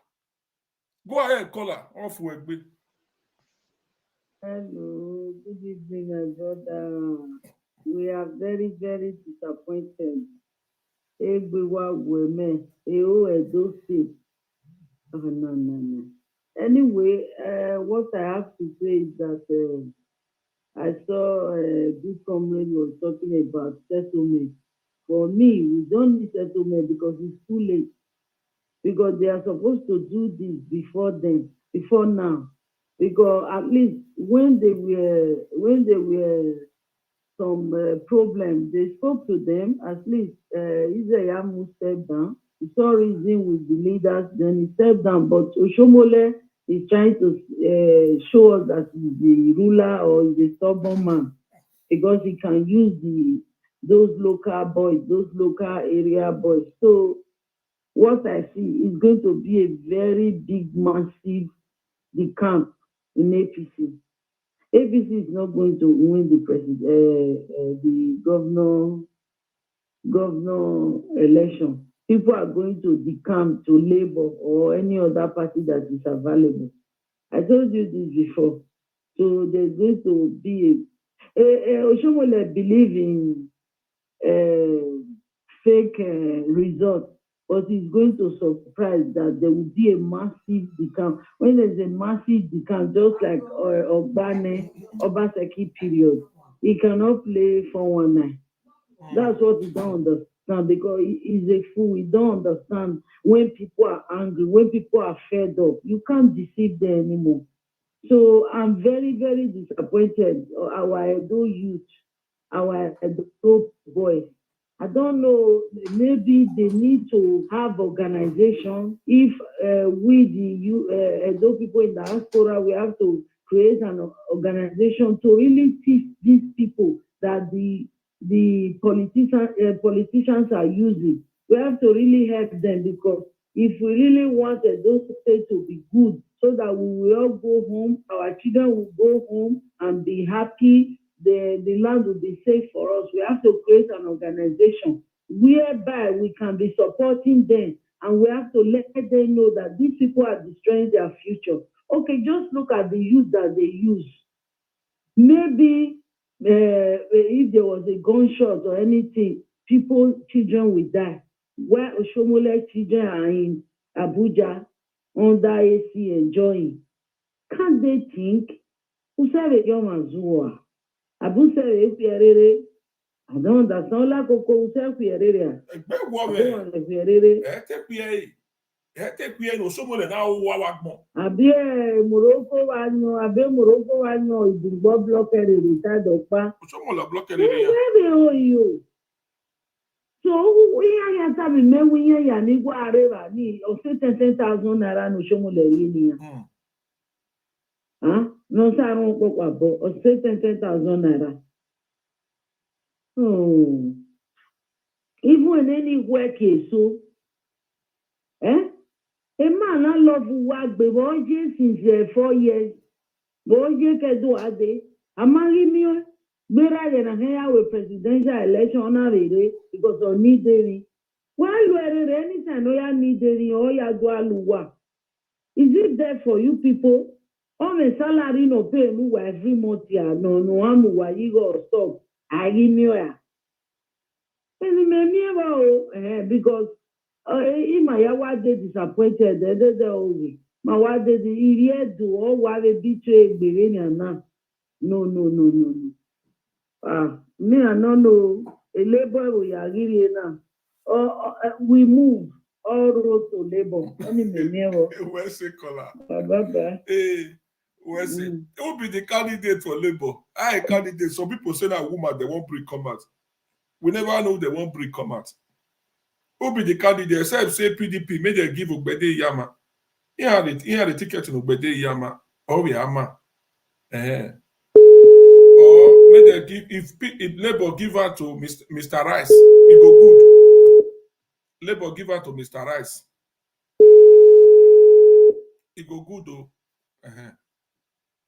Go ahead, caller. Off work. Hello, good evening, my brother. We are very, very disappointed. Egbewa Weme, Edo State. No. Anyway, what I have to say is that I saw a good comrade was talking about settlement. For me, we don't need settlement because it's too late. Because they are supposed to do this before now. Because at least when they were some problems, they spoke to them. At least Isayamu stepped down. He saw reason with the leaders, then he stepped down. But Oshomole is trying to show us that he's the ruler or he's a stubborn man because he can use those local boys, those local area boys. So what I see is going to be a very big, massive decamp in APC. APC is not going to win the governor election. People are going to decamp to Labour or any other party that is available. I told you this before. So there's going to be Oshomole believe in fake results, but he's going to surprise that there will be a massive decamp. When there's a massive decamp, just like Obane, Obaseki period, he cannot play 419. That's what he don't understand because he's a fool. He don't understand when people are angry, when people are fed up. You can't deceive them anymore. So I'm very, very disappointed. Our Edo youth, our Edo boys. I don't know, maybe they need to have organization. If we, the Edo people in the diaspora, we have to create an organization to really teach these people that the politicians are using. We have to really help them because if we really want Edo State to be good, so that we will all go home, our children will go home and be happy, the land will be safe for us. We have to create an organization whereby we can be supporting them and we have to let them know that these people are destroying their future. Okay, just look at the youth that they use. Maybe if there was a gunshot or anything, children will die. Why Oshomole children are in Abuja under AC enjoying? Can't they think? Usare Yomazua. Abusere Pierre, I don't understand. Like Coco self area. Abi Morocco wanyo Idugbo block retired Opa. Where they owe you? So we are having me we are ni go areva ni o say 10,000 naira no Shomole yi ni. No say ron popo abo o say 10,000 naira. Oh. Even in any work so a man I love work be boje since 4 years. Boje kedo ade. Amari mi gbera ye na here with presidential election na rere because of need deri. Why you are anytime no ya need deri or ya go aluwa. Is it there for you people? On a salary no pay no every month ya no amu wa you go stop. Agi mi ya. Because my yawa dey disappointed, my wife dey the do all why they betray now. No. Me I don't know. A labor we are here now. We move all road to labor. Where's the color? Bye. Hey, where's it? Who will be the candidate for labor? I candidate. Some people say that woman they won't bring come out. We never know they won't bring come out. Who be the candidate? Except say PDP, may they give Ogbede Yama. He had the ticket to Ogbede Yama. Or Yama. Or may they give if Labour give her to Mr. Rice, it go good. Labour give her to Mr. Rice. It go good though.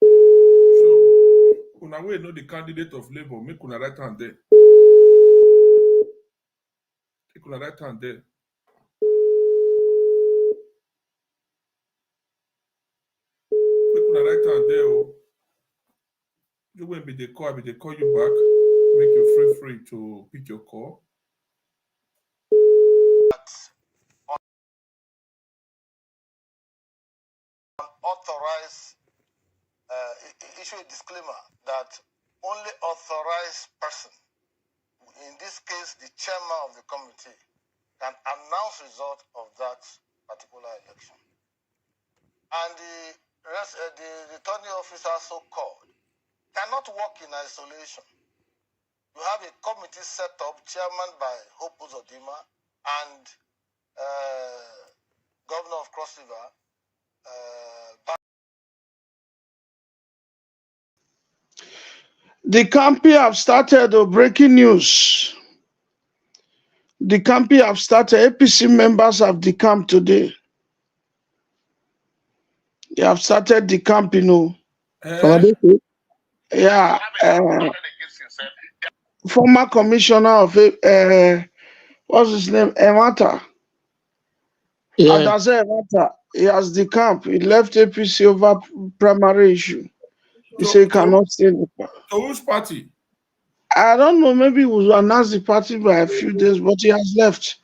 So una we know the candidate of Labour, make una right hand there. Take una right hand there. Make una right hand there. Oh. You will be the call, I will call you back. Make you free to pick your call. Unauthorized, issue a disclaimer that only authorized person, in this case the chairman of the committee, can announce result of that particular election. And the returning officer so-called cannot work in isolation. You have a committee set up, chairman by Hope Uzodinma and Governor of Cross River. The campaign have started. Breaking news. The campaign have started. APC members have decamped today. They have started the campaign. Yeah. Former commissioner of what's his name? Emata. Yeah. Adaze Emata. He has decamped. He left APC over primary issue. He said he cannot stay in the party. So which party? I don't know. Maybe he will announce the party by a few days, but he has left.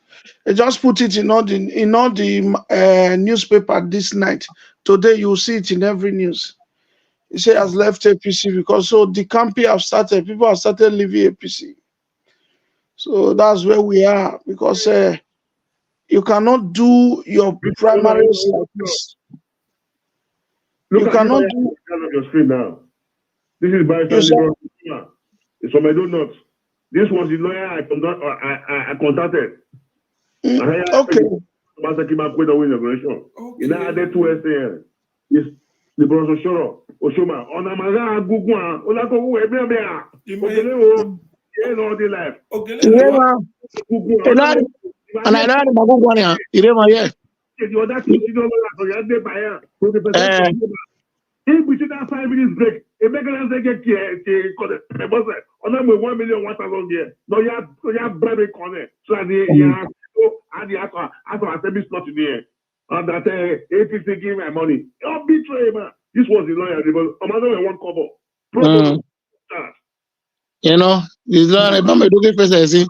He just put it in all the newspaper this night. Today you will see it in every news. He said he has left APC because so the campaign have started. People have started leaving APC. So that's where we are because you cannot do your primaries like this. Look You at cannot this do. on your screen now. This is by it's from Edo North. This was the lawyer I contacted. Okay. You know, added 2 SAN. Yes, the brother Oshoma. On a maga Gugua, Olako, all the life. And I learned about one year. You know, yeah. In between that 5 minutes break, a mechanism get on them with 1,000,000 here. No, you have bread corner. So at the assembly slot in here. And that APC give my money. Don't betray, man. This was the lawyer. Another one cover. You know, this lawyer, I don't do first, I see.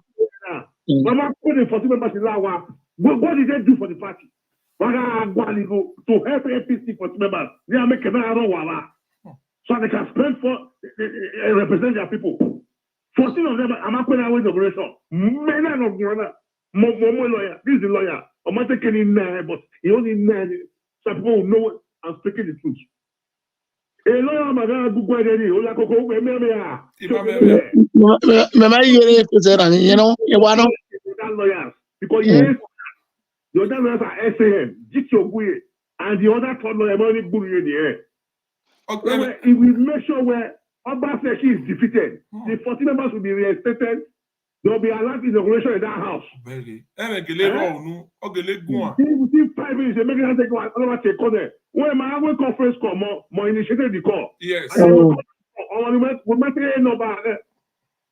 Mama put in 40 members in Lawa. What did they do for the party? To help APC for members, they are making so they can spend for represent their people. 14 of them are not away the operation. Men are not going more lawyer. This is the lawyer. I'm not taking in there, but he only in some people know I'm speaking the truth. A lawyer, my God, good boy, Daddy. Ola Coco, Mama, you know, you want to lawyers because yes, the other lawyers are SAM, Jitso and the other third lawyer, money Buru in the air. Okay. If we make sure where Obaseki is defeated, the 40 members will be reinstated. There will be a lot in the operation in that house. Very. Within 5 minutes, they make it take another take corner. When my conference call, more initiated the call. Yes. We might say number.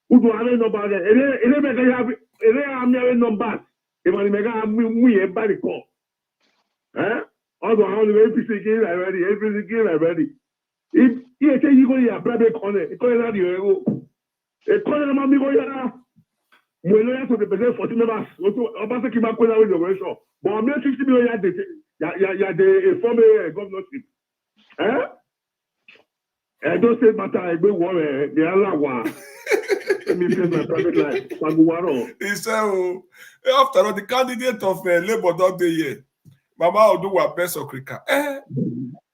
Who do I know about it? It make have numbers. If I make a call. Although how the APC game already, APC game already. If you say you go here, private corner, you call it out you go. A corner man be go here. We know to represent 40 members. Obasa keep up with the operation. But I'm not 50 million. Ya the former governorship. I don't say matter. I go worry. The other one. Let me face my private life. He said, after all, the candidate of Labour don't do here. Mama will do what best of cricket.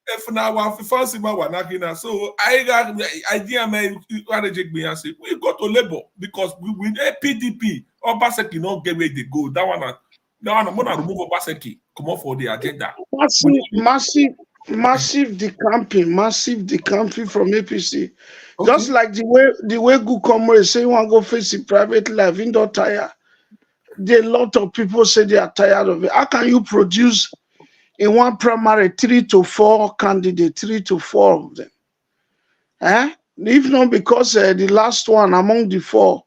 If now one fancy man were not here, so I got idea man we go to Labour because we with PDP Obaseki not get where they go. That one I'm gonna remove Obaseki, come up for the agenda. Massive decamping from APC. Okay. Just like the way good comrades say you want to go face the private life, indoor tire. There are a lot of people say they are tired of it. How can you produce in one primary 3 to 4 candidates, 3 to 4 of them? If not because the last one among the 4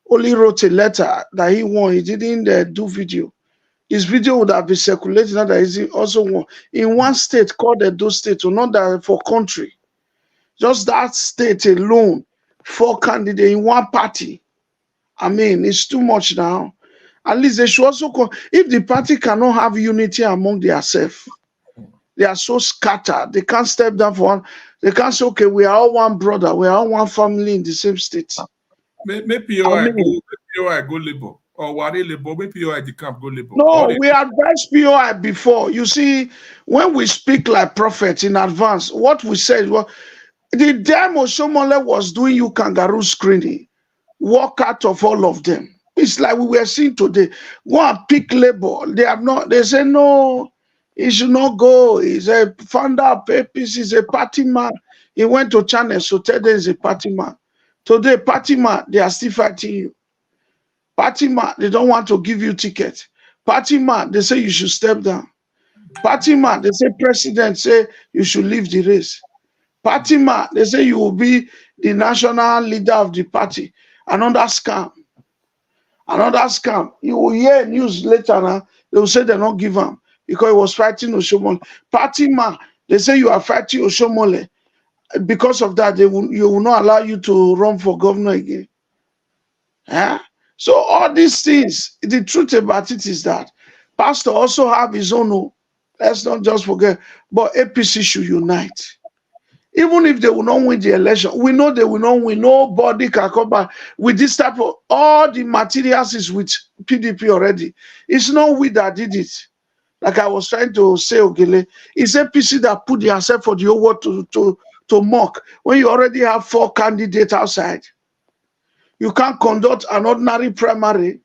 only wrote a letter that he won, he didn't do video. His video would have been circulated, not that he also won. In one state called Edo State, or not that for country. Just that state alone, 4 candidates in one party. I mean, it's too much now. At least they should also if the party cannot have unity among themselves, they are so scattered, they can't step down for one. They can't say, okay, we are all one brother, we are all one family in the same state. Maybe POI go Labour, or Wari Labour, maybe POI the camp go Labour. No, we advised POI before. You see, when we speak like prophets in advance, what we said was, the demo Shomole was doing you kangaroo screening, walk out of all of them. It's like we were seeing today. Go and pick Labour. They say no, he should not go. He's a founder of APC, he's a party man. He went to China, so today he's a party man. Today, party man, they are still fighting you. Party man, they don't want to give you ticket. Party man, they say you should step down. Party man, they say president say you should leave the race. Party man, they say you will be the national leader of the party. Another scam. Another scam. You will hear news later now. They will say they don't give him because he was fighting Oshomole. Party man, they say you are fighting Oshomole. Because of that, you will not allow you to run for governor again. So all these things, the truth about it is that Pastor also have his own. Let's not just forget. But APC should unite. Even if they will not win the election, we know they will not win. Nobody can come back with this type of, all the materials is with PDP already. It's not we that did it. Like I was trying to say, Ogele, it's APC that put themselves for the whole world to mock. When you already have 4 candidates outside, you can't conduct an ordinary primary.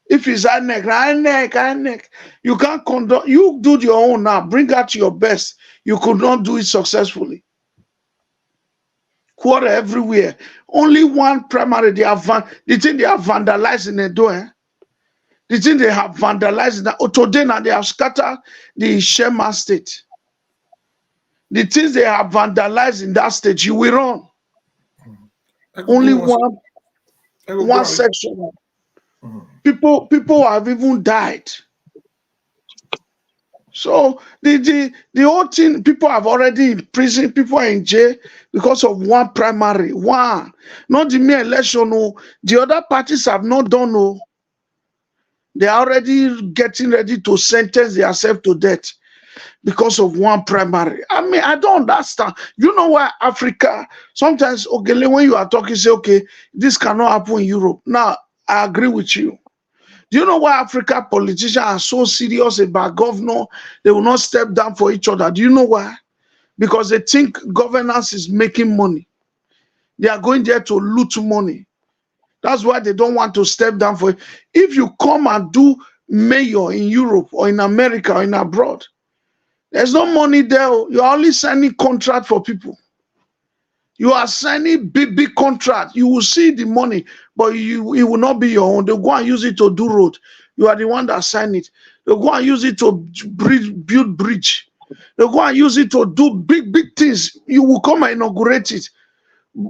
If it's INEC, you can't conduct, you do your own now, bring out your best. You could not do it successfully. Quarter everywhere. Only one primary, the thing they have vandalized in Edo, the thing they have vandalized in today now, they have scattered the Shema state. The things they have vandalized in that state, you will run. Only one section. People have even died. So the whole thing, people have already in prison, people are in jail because of one primary, one. Not the mere election. No. The other parties have not done. They are already getting ready to sentence themselves to death. because of one primary. I mean, I don't understand. You know why Africa, sometimes, okay, when you are talking, say, okay, this cannot happen in Europe. Now, I agree with you. Do you know why Africa politicians are so serious about governor? They will not step down for each other. Do you know why? Because they think governance is making money. They are going there to loot money. That's why they don't want to step down for it. If you come and do mayor in Europe or in America or in abroad, there's no money there. You're only signing contract for people. You are signing big contract. You will see the money, but it will not be your own. They'll go and use it to do road. You are the one that signed it. They'll go and use it to build bridge. They'll go and use it to do big things. You will come and inaugurate it.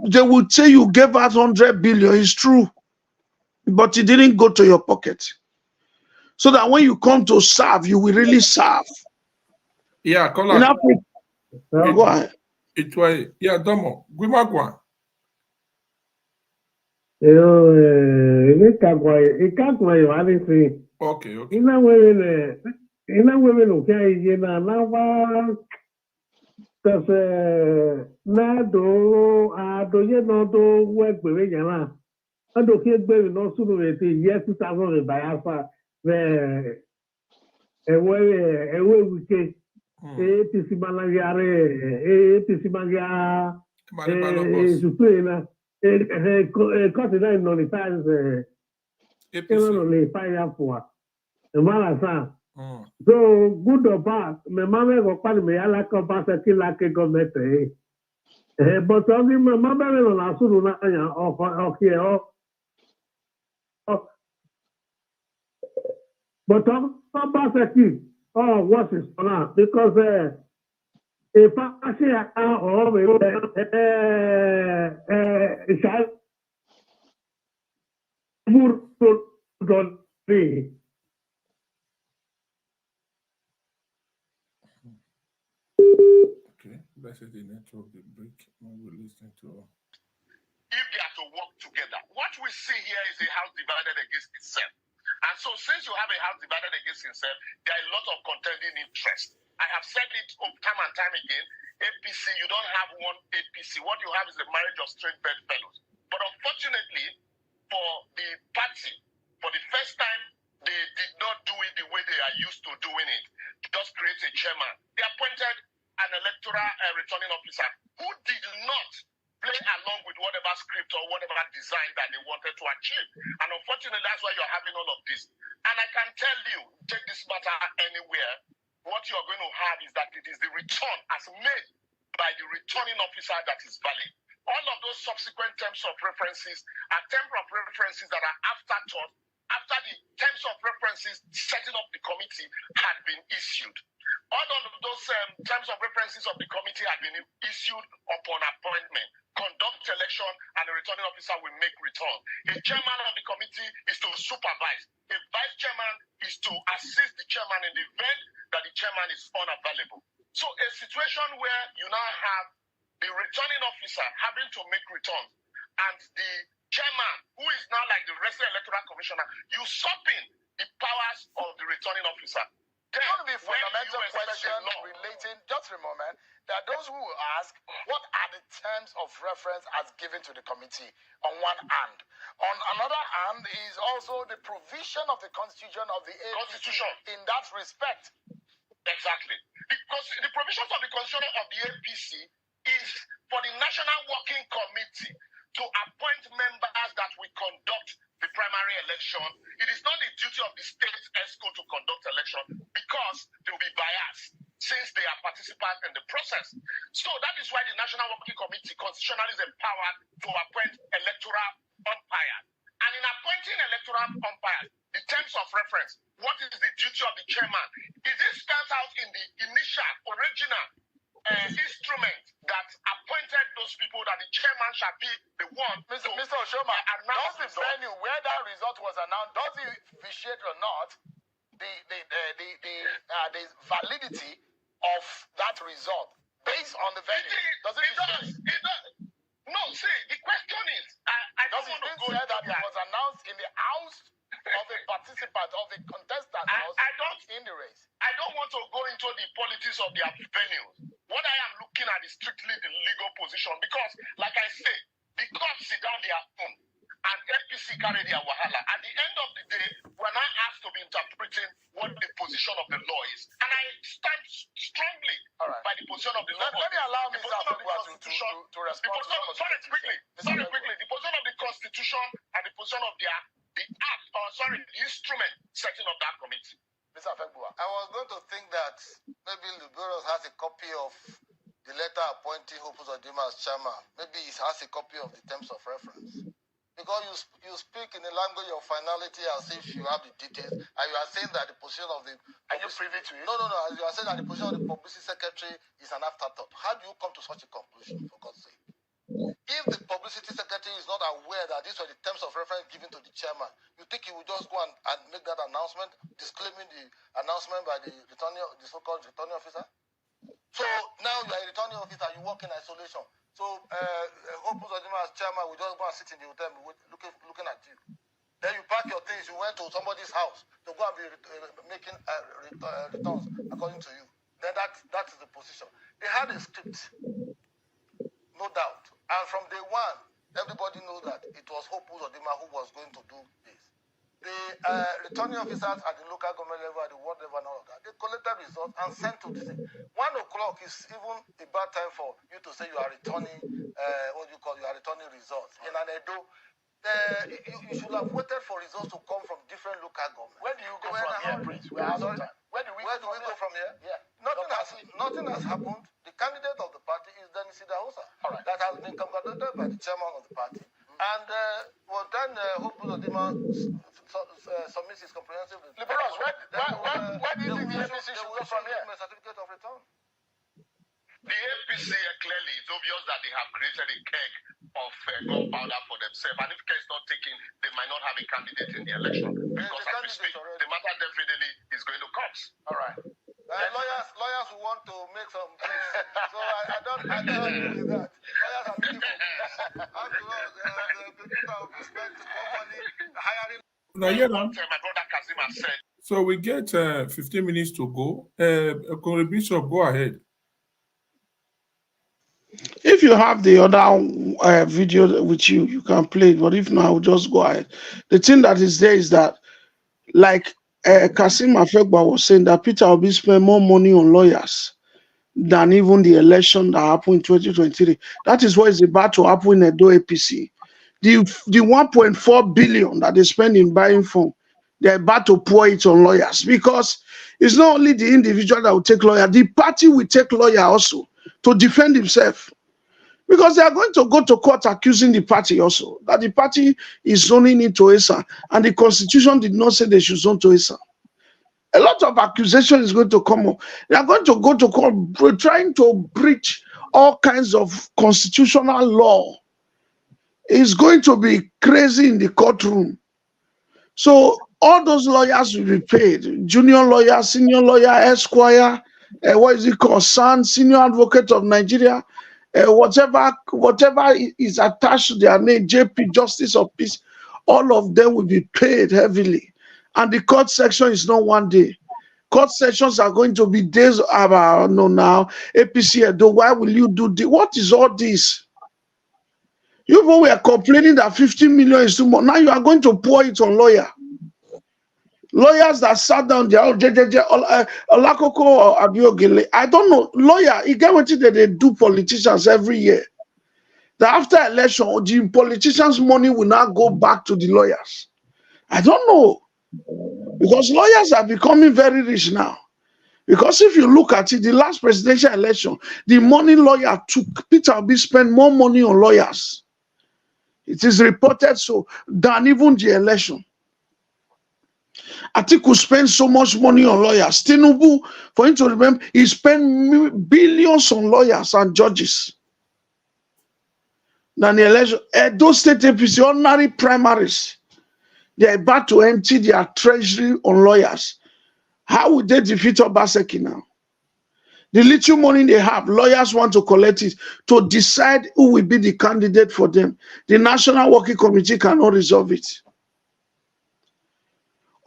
They will say you gave out 100 billion. It's true, but it didn't go to your pocket. So that when you come to serve, you will really serve. Yeah, call In Africa, go ahead. Yeah, Domo. Guimagua. Okay. Ina women okay na nawa because na do ye no do wegbere yan la ado ke gbere no sunu re ti year 2000 re bayafa ewe wike APC malagare APC maga suprema cause that no the times APC no le fire for Malasa. So good or bad, my mama go pan me ala ko pasa ki la ke government but only my mama no la suru na anya but pasa ki what is now because if I say Let's say the network will break when we listen to. If they are to work together, what we see here is a house divided against itself. And so, since you have a house divided against itself, there are a lot of contending interests. I have said it time and time again. APC, you don't have one APC. What you have is a marriage of strange bedfellows. But unfortunately, for the party, for the first time, they did not do it the way they are used to doing it. Just create a chairman. They appointed an electoral returning officer who did not play along with whatever script or whatever design that they wanted to achieve. And unfortunately, that's why you're having all of this. And I can tell you, take this matter anywhere, what you're going to have is that it is the return as made by the returning officer that is valid. All of those subsequent terms of references are terms of references that are afterthought after the terms of references setting up the committee had been issued. All of those terms of references of the committee had been issued upon appointment. Conduct election and the returning officer will make return. A chairman of the committee is to supervise. A vice chairman is to assist the chairman in the event that the chairman is unavailable. So a situation where you now have the returning officer having to make returns and the chairman, who is now like the resident electoral commissioner, usurping the powers of the returning officer. It's going to be a fundamental question relating, just a moment, there are those who will ask, what are the terms of reference as given to the committee on one hand? On another hand is also the provision of the constitution of the APC in that respect. Exactly. Because the provisions of the constitution of the APC is for the National Working Committee to appoint members that will conduct the primary election. It is not the duty of the state ESCO to conduct election because they will be biased since they are participants in the process. So that is why the National Working Committee constitutionally is empowered to appoint electoral umpires. And in appointing electoral umpires, the terms of reference, what is the duty of the chairman? Is it spelled out in the initial, original instrument that appointed those people that the chairman shall be the one? Mr. Oshoma, does the venue where that result was announced, does it vitiate or not the validity of that result based on the venue? It does. No, see, the question is, I don't want to go into that it was announced in the house of a participant, of a contestant in the race. I don't want to go into the politics venues. What I am looking at is strictly the legal position because, like I say, the courts sit down their own and APC carry their wahala. At the end of the day, we're not asked to be interpreting what the position of the law is. And I stand strongly by the position of the law. Let me allow the Mr. position of the Afegwa Constitution. to respond. Sorry, quickly. The position of the Constitution and the position of the act, the instrument setting up that committee. Mr. Afegwa. I was going to think that maybe Liberos has a copy of the letter appointing Hope Uzodinma as chairman. Maybe he has a copy of the terms of reference. Because you speak in the language of finality as if you have the details, and you are saying that the position of the... Are you privy to it? No. You are saying that the position of the publicity secretary is an afterthought. How do you come to such a conclusion, for God's sake? If the publicity secretary is not aware that these were the terms of reference given to the chairman, you think he will just go and make that announcement, disclaiming the announcement by the so-called returning officer? So now you are a returning officer, you work in isolation. So Hope Uzodinma as chairman will just go and sit in the hotel looking at you. Then you pack your things, you went to somebody's house to go and be making returns according to you. Then that is the position. They had a script, no doubt. And from day one, everybody knows that it was Hope Uzodinma who was going to do this. The returning officers at the local government level, at the ward level, and all of that, they collected results and sent to the state. 1 o'clock is even a bad time for you to say you are returning, you are returning results. In an Edo, you should have waited for results to come from different local governments. Where do you go from here, Prince? Where do we go from here? Yeah. Nothing has happened. The candidate of the party is Dennis Idahosa. All right. That has been congratulated by the chairman of the party. And then Hope Uzodinma submits his comprehensive report. Liberals, where do you think the APC should go from here? A certificate of return. The APC clearly, it's obvious that they have created a keg of gunpowder for themselves. And if care is not taken, they might not have a candidate in the election. Because as we speak, the matter definitely is going to court. All right. Lawyers who want to make some peace. So I don't agree with that. Lawyers are looking for peace. After all, the people that will spend more money hiring. Now, yeah, my brother Kazim has said. So we get 15 minutes to go. Bishop, go ahead. If you have the other video with you, you can play it. But if not, I will just go ahead. The thing that is there is that, like Kasim Afegwa was saying, that Peter Obi spent more money on lawyers than even the election that happened in 2023. That is what is about to happen in Edo APC. The 1.4 billion that they spend in buying phone, they're about to pour it on lawyers, because it's not only the individual that will take lawyer, the party will take lawyer also to defend himself, because they are going to go to court accusing the party also that the party is zoning into ESA, and the constitution did not say they should zone to ESA. A lot of accusation is going to come up. They are going to go to court trying to breach all kinds of constitutional law. It's going to be crazy in the courtroom. So all those lawyers will be paid. Junior lawyer, senior lawyer, esquire, what is it called? Son, senior advocate of Nigeria, whatever is attached to their name, JP, Justice of Peace, all of them will be paid heavily. And the court section is not one day. Court sessions are going to be days. No, now APC Edo, why will you do this? What is all this? You people were complaining that 15 million is too much. Now you are going to pour it on lawyer. Lawyers that sat down there, Olakoko or Abiogele, I don't know. Lawyer, you get what they do politicians every year. That after election, the politicians' money will now go back to the lawyers. I don't know. Because lawyers are becoming very rich now. Because if you look at it, the last presidential election, the money lawyer took, Peter Obi spent more money on lawyers. It is reported so than even the election. Atiku spent so much money on lawyers. Tinubu, for him to remember, he spent billions on lawyers and judges. Than the election, those state APC ordinary primaries, they are about to empty their treasury on lawyers. How would they defeat Obaseki now? The little money they have, lawyers want to collect it to decide who will be the candidate for them. The National Working Committee cannot resolve it.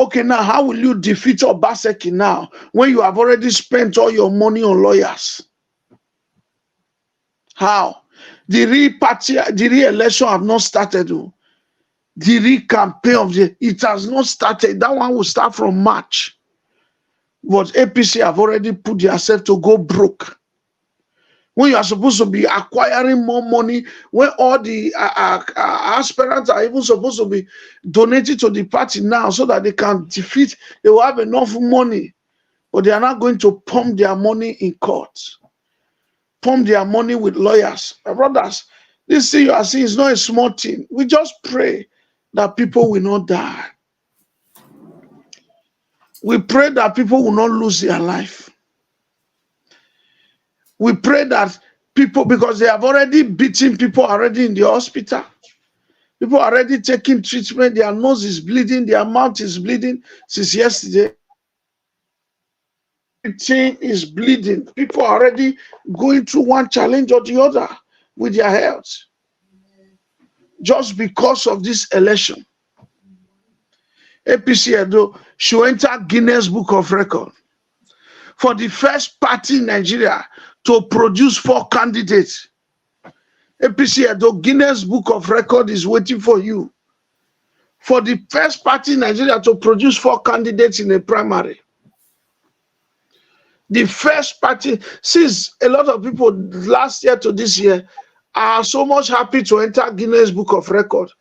Okay, now how will you defeat Obaseki now when you have already spent all your money on lawyers? How? The re-election have not started. The re-campaign of it has not started. That one will start from March. But APC have already put themselves to go broke. When you are supposed to be acquiring more money, when all the aspirants are even supposed to be donated to the party now so that they can defeat, they will have enough money. But they are not going to pump their money in court. Pump their money with lawyers. My brothers, this thing you are seeing is not a small thing. We just pray that people will not die. We pray that people will not lose their life. We pray that people, because they have already beaten people already in the hospital. People are already taking treatment. Their nose is bleeding. Their mouth is bleeding since yesterday. Everything is bleeding. People are already going through one challenge or the other with their health. Just because of this election. APC Edo should enter Guinness Book of Records for the first party in Nigeria to produce 4 candidates. APC Edo Guinness Book of Records is waiting for you. For the first party in Nigeria to produce 4 candidates in a primary. The first party, since a lot of people last year to this year are so much happy to enter Guinness Book of Records.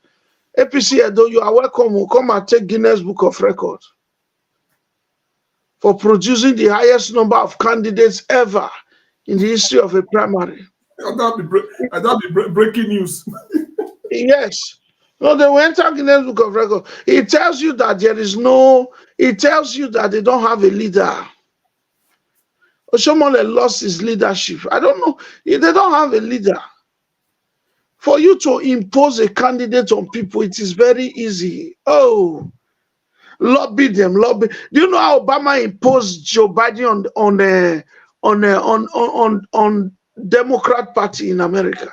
APC Edo, you are welcome. We'll come and take Guinness Book of Records for producing the highest number of candidates ever in the history of a primary. That'll be breaking news. Yes. No, they will enter Guinness Book of Records. It tells you that there is no, it tells you that they don't have a leader. Someone lost his leadership. I don't know. They don't have a leader. For you to impose a candidate on people, it is very easy. Oh, lobby them, lobby. Do you know how Obama imposed Joe Biden on Democrat Party in America?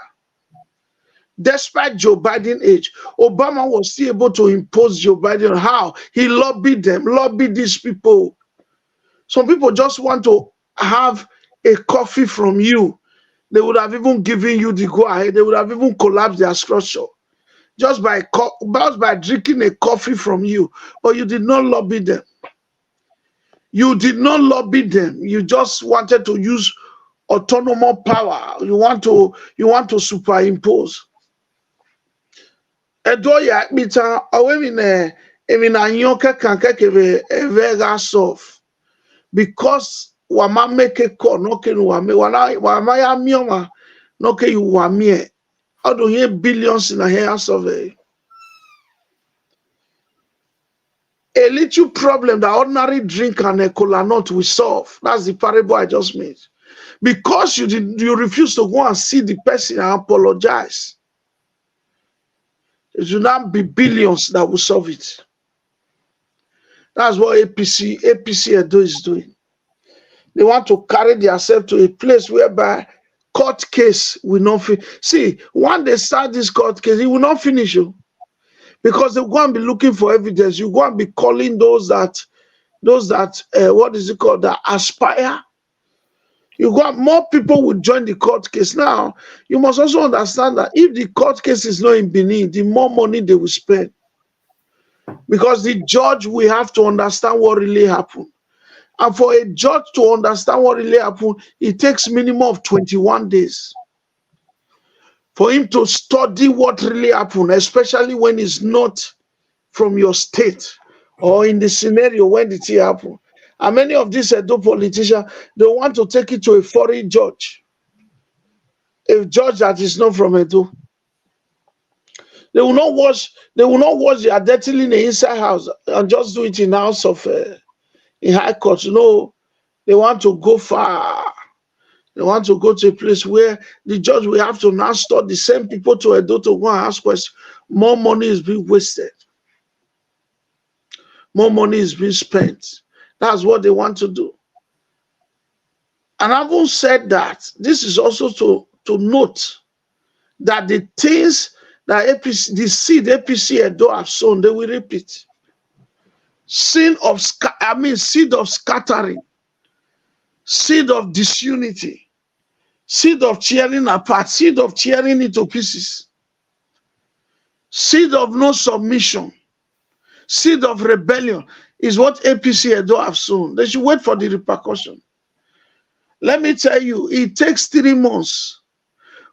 Despite Joe Biden's age, Obama was still able to impose Joe Biden. How? He lobbied them, lobbied these people. Some people just want to have a coffee from you. They would have even given you the go-ahead. They would have even collapsed their structure just by drinking a coffee from you. But you did not lobby them. You did not lobby them. You just wanted to use autonomous power. You want to superimpose. Edoya mita awemine emina nyoka kankeke vega soft because wama make a call no ken wame wama ya mioma no ke you wame odo ye billions in a hair survey. A little problem that ordinary drink and a cola nut will solve. That's the parable I just made. Because you refuse to go and see the person and apologize. It will not be billions that will solve it. That's what APC Edo is doing. They want to carry themselves to a place whereby court case will not finish. See, when they start this court case, it will not finish you. Because they go and be looking for evidence. You go and be calling those that what is it called, that aspire. You got more people will join the court case. Now, you must also understand that if the court case is not in Benin, the more money they will spend. Because the judge will have to understand what really happened. And for a judge to understand what really happened, it takes minimum of 21 days. For him to study what really happened, especially when it's not from your state or in the scenario when did it happen. And many of these Edo politicians, they want to take it to a foreign judge. A judge that is not from Edo. They will not watch their dirty linen inside house and just do it in house of in high court. No, they want to go far. They want to go to a place where the judge will have to now stop the same people to Edo to go and ask questions. More money is being wasted. More money is being spent. That's what they want to do. And having said that, this is also to note that the things that APC, the seed APC Edo have sown, they will repeat. seed of scattering, seed of disunity, seed of tearing apart, seed of tearing into pieces, seed of no submission, seed of rebellion is what APC Edo have sown. They should wait for the repercussion. Let me tell you, it takes 3 months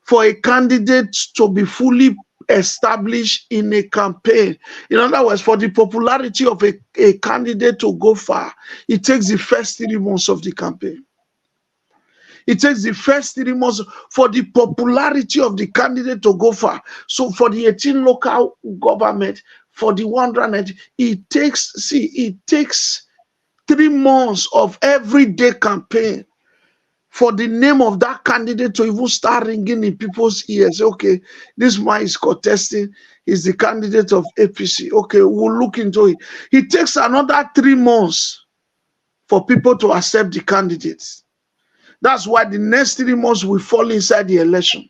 for a candidate to be fully established in a campaign. In other words, for the popularity of a candidate to go far, it takes the first 3 months of the campaign. It takes the first 3 months for the popularity of the candidate to go far. So for the 18 local government, for the 190, it takes 3 months of everyday campaign for the name of that candidate to even start ringing in people's ears. Okay, this man is contesting, is the candidate of APC. Okay, we'll look into it. It takes another 3 months for people to accept the candidates. That's why the next 3 months will fall inside the election.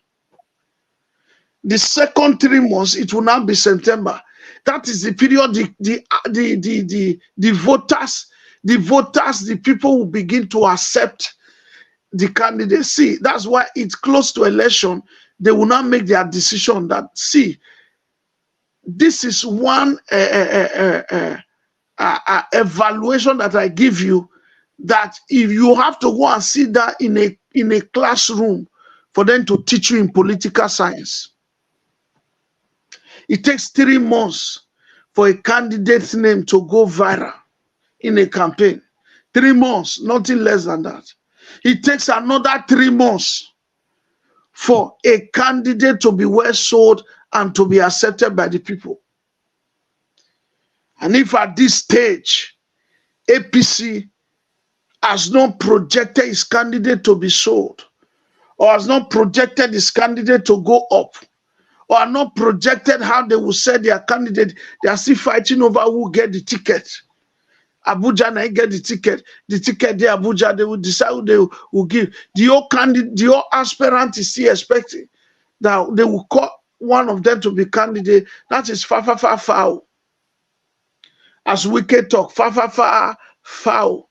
The second 3 months, it will now be September. That is the period the voters, the people will begin to accept the candidacy. That's why it's close to election. They will not make their decision that, see, this is one evaluation that I give you, that if you have to go and sit there in a classroom for them to teach you in political science, it takes 3 months for a candidate's name to go viral in a campaign. 3 months, nothing less than that. It takes another 3 months for a candidate to be well sold and to be accepted by the people. And if at this stage, APC has not projected his candidate to be sold, or has not projected his candidate to go up, or are not projected how they will sell their candidate, they are still fighting over who get the ticket. Abuja and I get the ticket there, Abuja, they will decide who they will give. The old candidate, the old aspirant is still expecting that they will call one of them to be candidate. That is far foul. As wicked talk, far foul.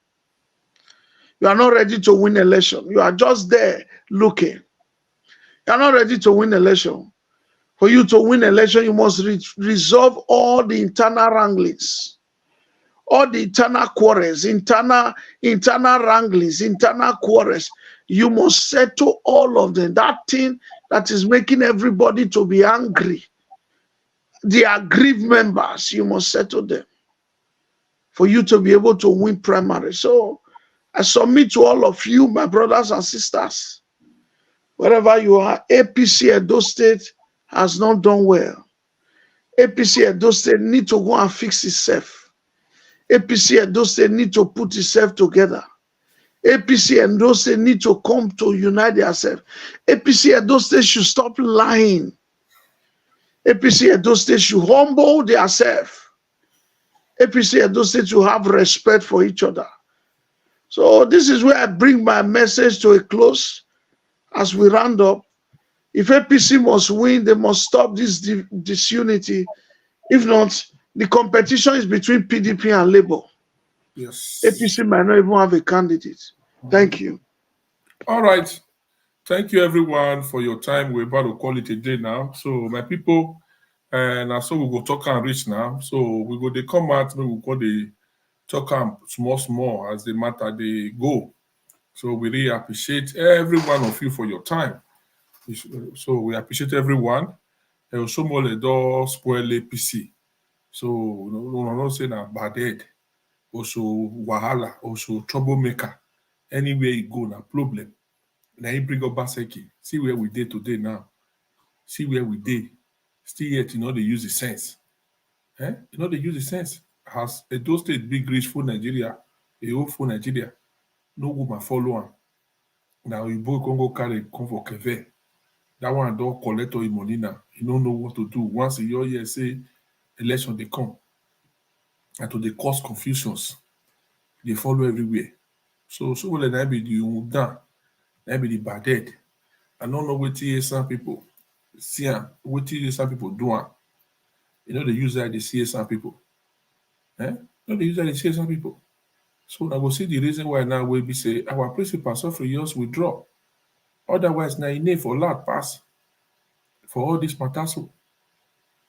You are not ready to win election. You are just there looking. You are not ready to win election. For you to win election, you must resolve all the internal wranglings, all the internal quarrels, internal wranglings, internal quarrels. You must settle all of them. That thing that is making everybody to be angry, the aggrieved members, you must settle them for you to be able to win primary. So I submit to all of you, my brothers and sisters, wherever you are, APC Edo State has not done well. APC Edo State need to go and fix itself. APC Edo State need to put itself together. APC Edo State need to come to unite themselves. APC Edo State should stop lying. APC Edo State should humble themselves. APC Edo State should have respect for each other. So this is where I bring my message to a close as we round up. If APC must win, they must stop this disunity. If not, the competition is between PDP and Labour. Yes. APC might not even have a candidate. Thank you. All right. Thank you, everyone, for your time. We're about to call it a day now. So, my people, and so we go talk and reach now. So, we go, they come out, we go the talk and small as the matter they go. So, we really appreciate every one of you for your time. So, we appreciate everyone. Also, more the door spoil APC. So, no, not saying that bad head. Also, wahala, also troublemaker. Anywhere you go, na problem. Now you bring up Baseki. See where we did today now. See where we did. Still yet, they use the sense. They use the sense. Has Edo State big reach for Nigeria, a whole for Nigeria. No woman follow on. Now you both can go carry come for Keve. That one don't collect all your money now. You don't know what to do. Once a year say election they come. And to they cause confusions. They follow everywhere. So will it be the down? That be the bad head. I don't know what some people see what some people do. They use that they see some people. No, they usually say some people. So I will see the reason why now we be say our principal suffer yours withdraw. Otherwise, now you need for lot pass for all this matter. So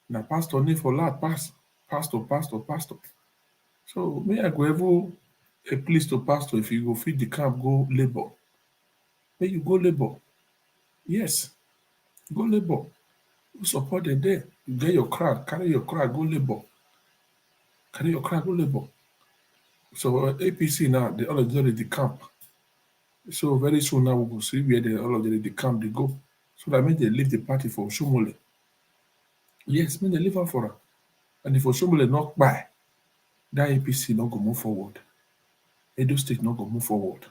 now pastor need for lot pass. Pastor. So may I go ever a place to pastor if you go feed the camp, go labor. May you go labor. Yes, go labor. You support them there. You get your crowd, carry your crowd, go labor. Carry your crowd, go labor. So APC now, they already the camp. So very soon now we will see where they already the camp they go. So that means they leave the party for Shumole. Yes, mean they leave her for her. And if Shumole not buy, that APC not go move forward. Edo State not go move forward.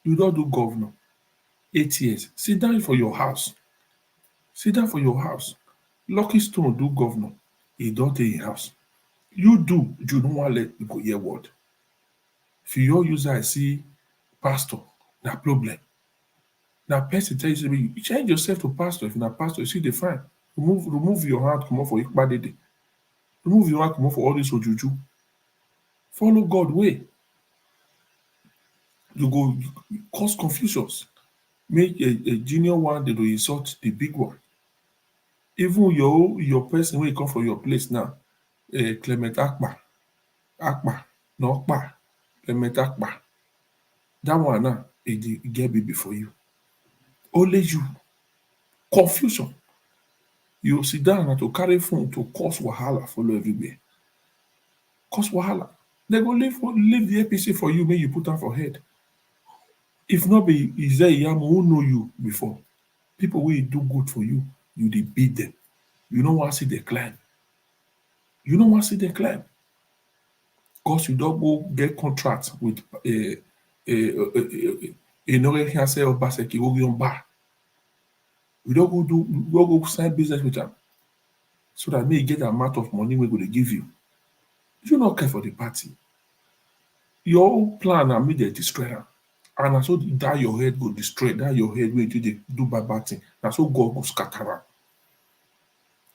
You don't do governor. 8 years. Sit down for your house. Sit down for your house. Lucky Stone do governor. He don't take his house. You do, you don't want to let people hear word. If your user I see pastor, na problem. Now person tell you, you change yourself to pastor. If not pastor, you see the fine. Remove your hand, come off for Ikpadede. Remove your hand, come off for all this ojuju. Follow God way. You go cause confusions. Make a junior one, they do insult the big one. Even your person when you come from your place now, Clement Akpa, no Akpa, Clement Akpa. That one now, it get baby for you. Only you. Confusion. You sit down and to carry phone to cause wahala follow everywhere. Cause wahala. They go leave the APC for you, may you put on for head. If not be Isaiah who know you before, people will do good for you, you dey beat them. You don't want to see the climb. You don't want to see the climb. Because you don't go get contract with another here say Obaseki Ogion Bar. We don't go sign business with them. So that may get the amount of money we're going to give you. You not care for the party. Your plan and me they destroy her. And that's so that your head go destroy, that your head when you do bad thing. That's so God go scatter her.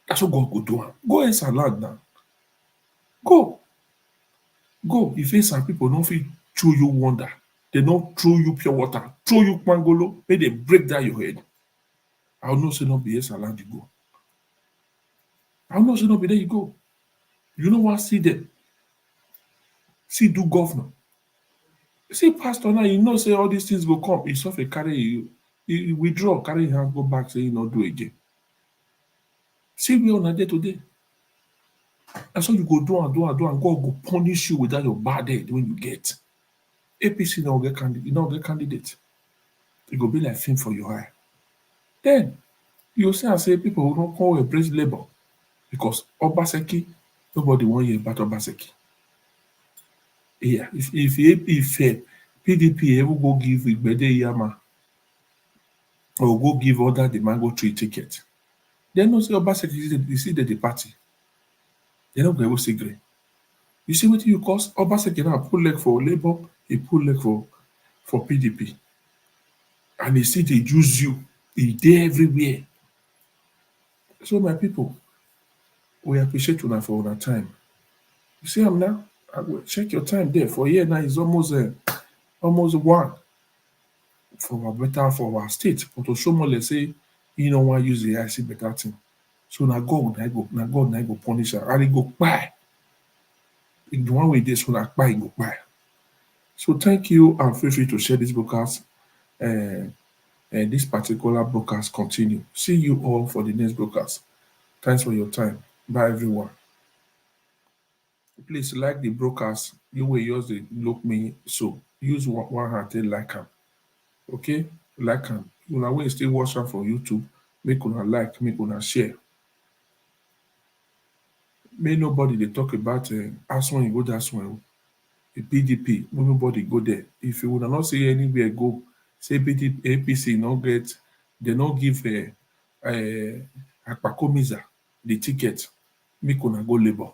That's what God go do her. Go answer land now. Go. If you some people don't feel throw you wonder, they don't throw you pure water, throw you pangolo, may they break down your head. I'll not say not be yes land you go. I'll not say not be there you go. You know what? See them. See do governor. See pastor now, you know say all these things will come. It's off a carry you. He withdraw, carry your hand, go back, say you not do again. See we on a day today. And so you go do and God go punish you without your bad head when you get. APC now get candidate. It go be like film for your eye. Then you see and say people who don't call embrace labor because Obaseki, nobody want hear about Obaseki. Yeah, if PDP ever go give Igbede Yama or go give other the mango tree ticket, they no say Obaseki you see the party. They don't go say green. You see what you cause Obaseki now pull leg for labor, he pull leg for PDP. And he see they use you, he there everywhere. So my people, we appreciate you now for our time. You see I'm now? I will check your time there. For here now is almost 1 for our state. But to show more, let's say, you don't want to use the IC better thing. So now God go punish her. And he go buy. The one with this one, buy, go buy. So thank you and feel free to share this broadcast. And this particular broadcast continue. See you all for the next broadcast. Thanks for your time. Bye everyone. Please like the broadcast. You will use the look me so use one hand to like them. Okay? Like them. Una will still watch them for YouTube. Make una like, make una share. May nobody they talk about as one you go that one. The PDP, nobody go there. If you would not see anywhere go, say PDP, APC not get, they not give Akpakomiza the ticket. Make una go labor.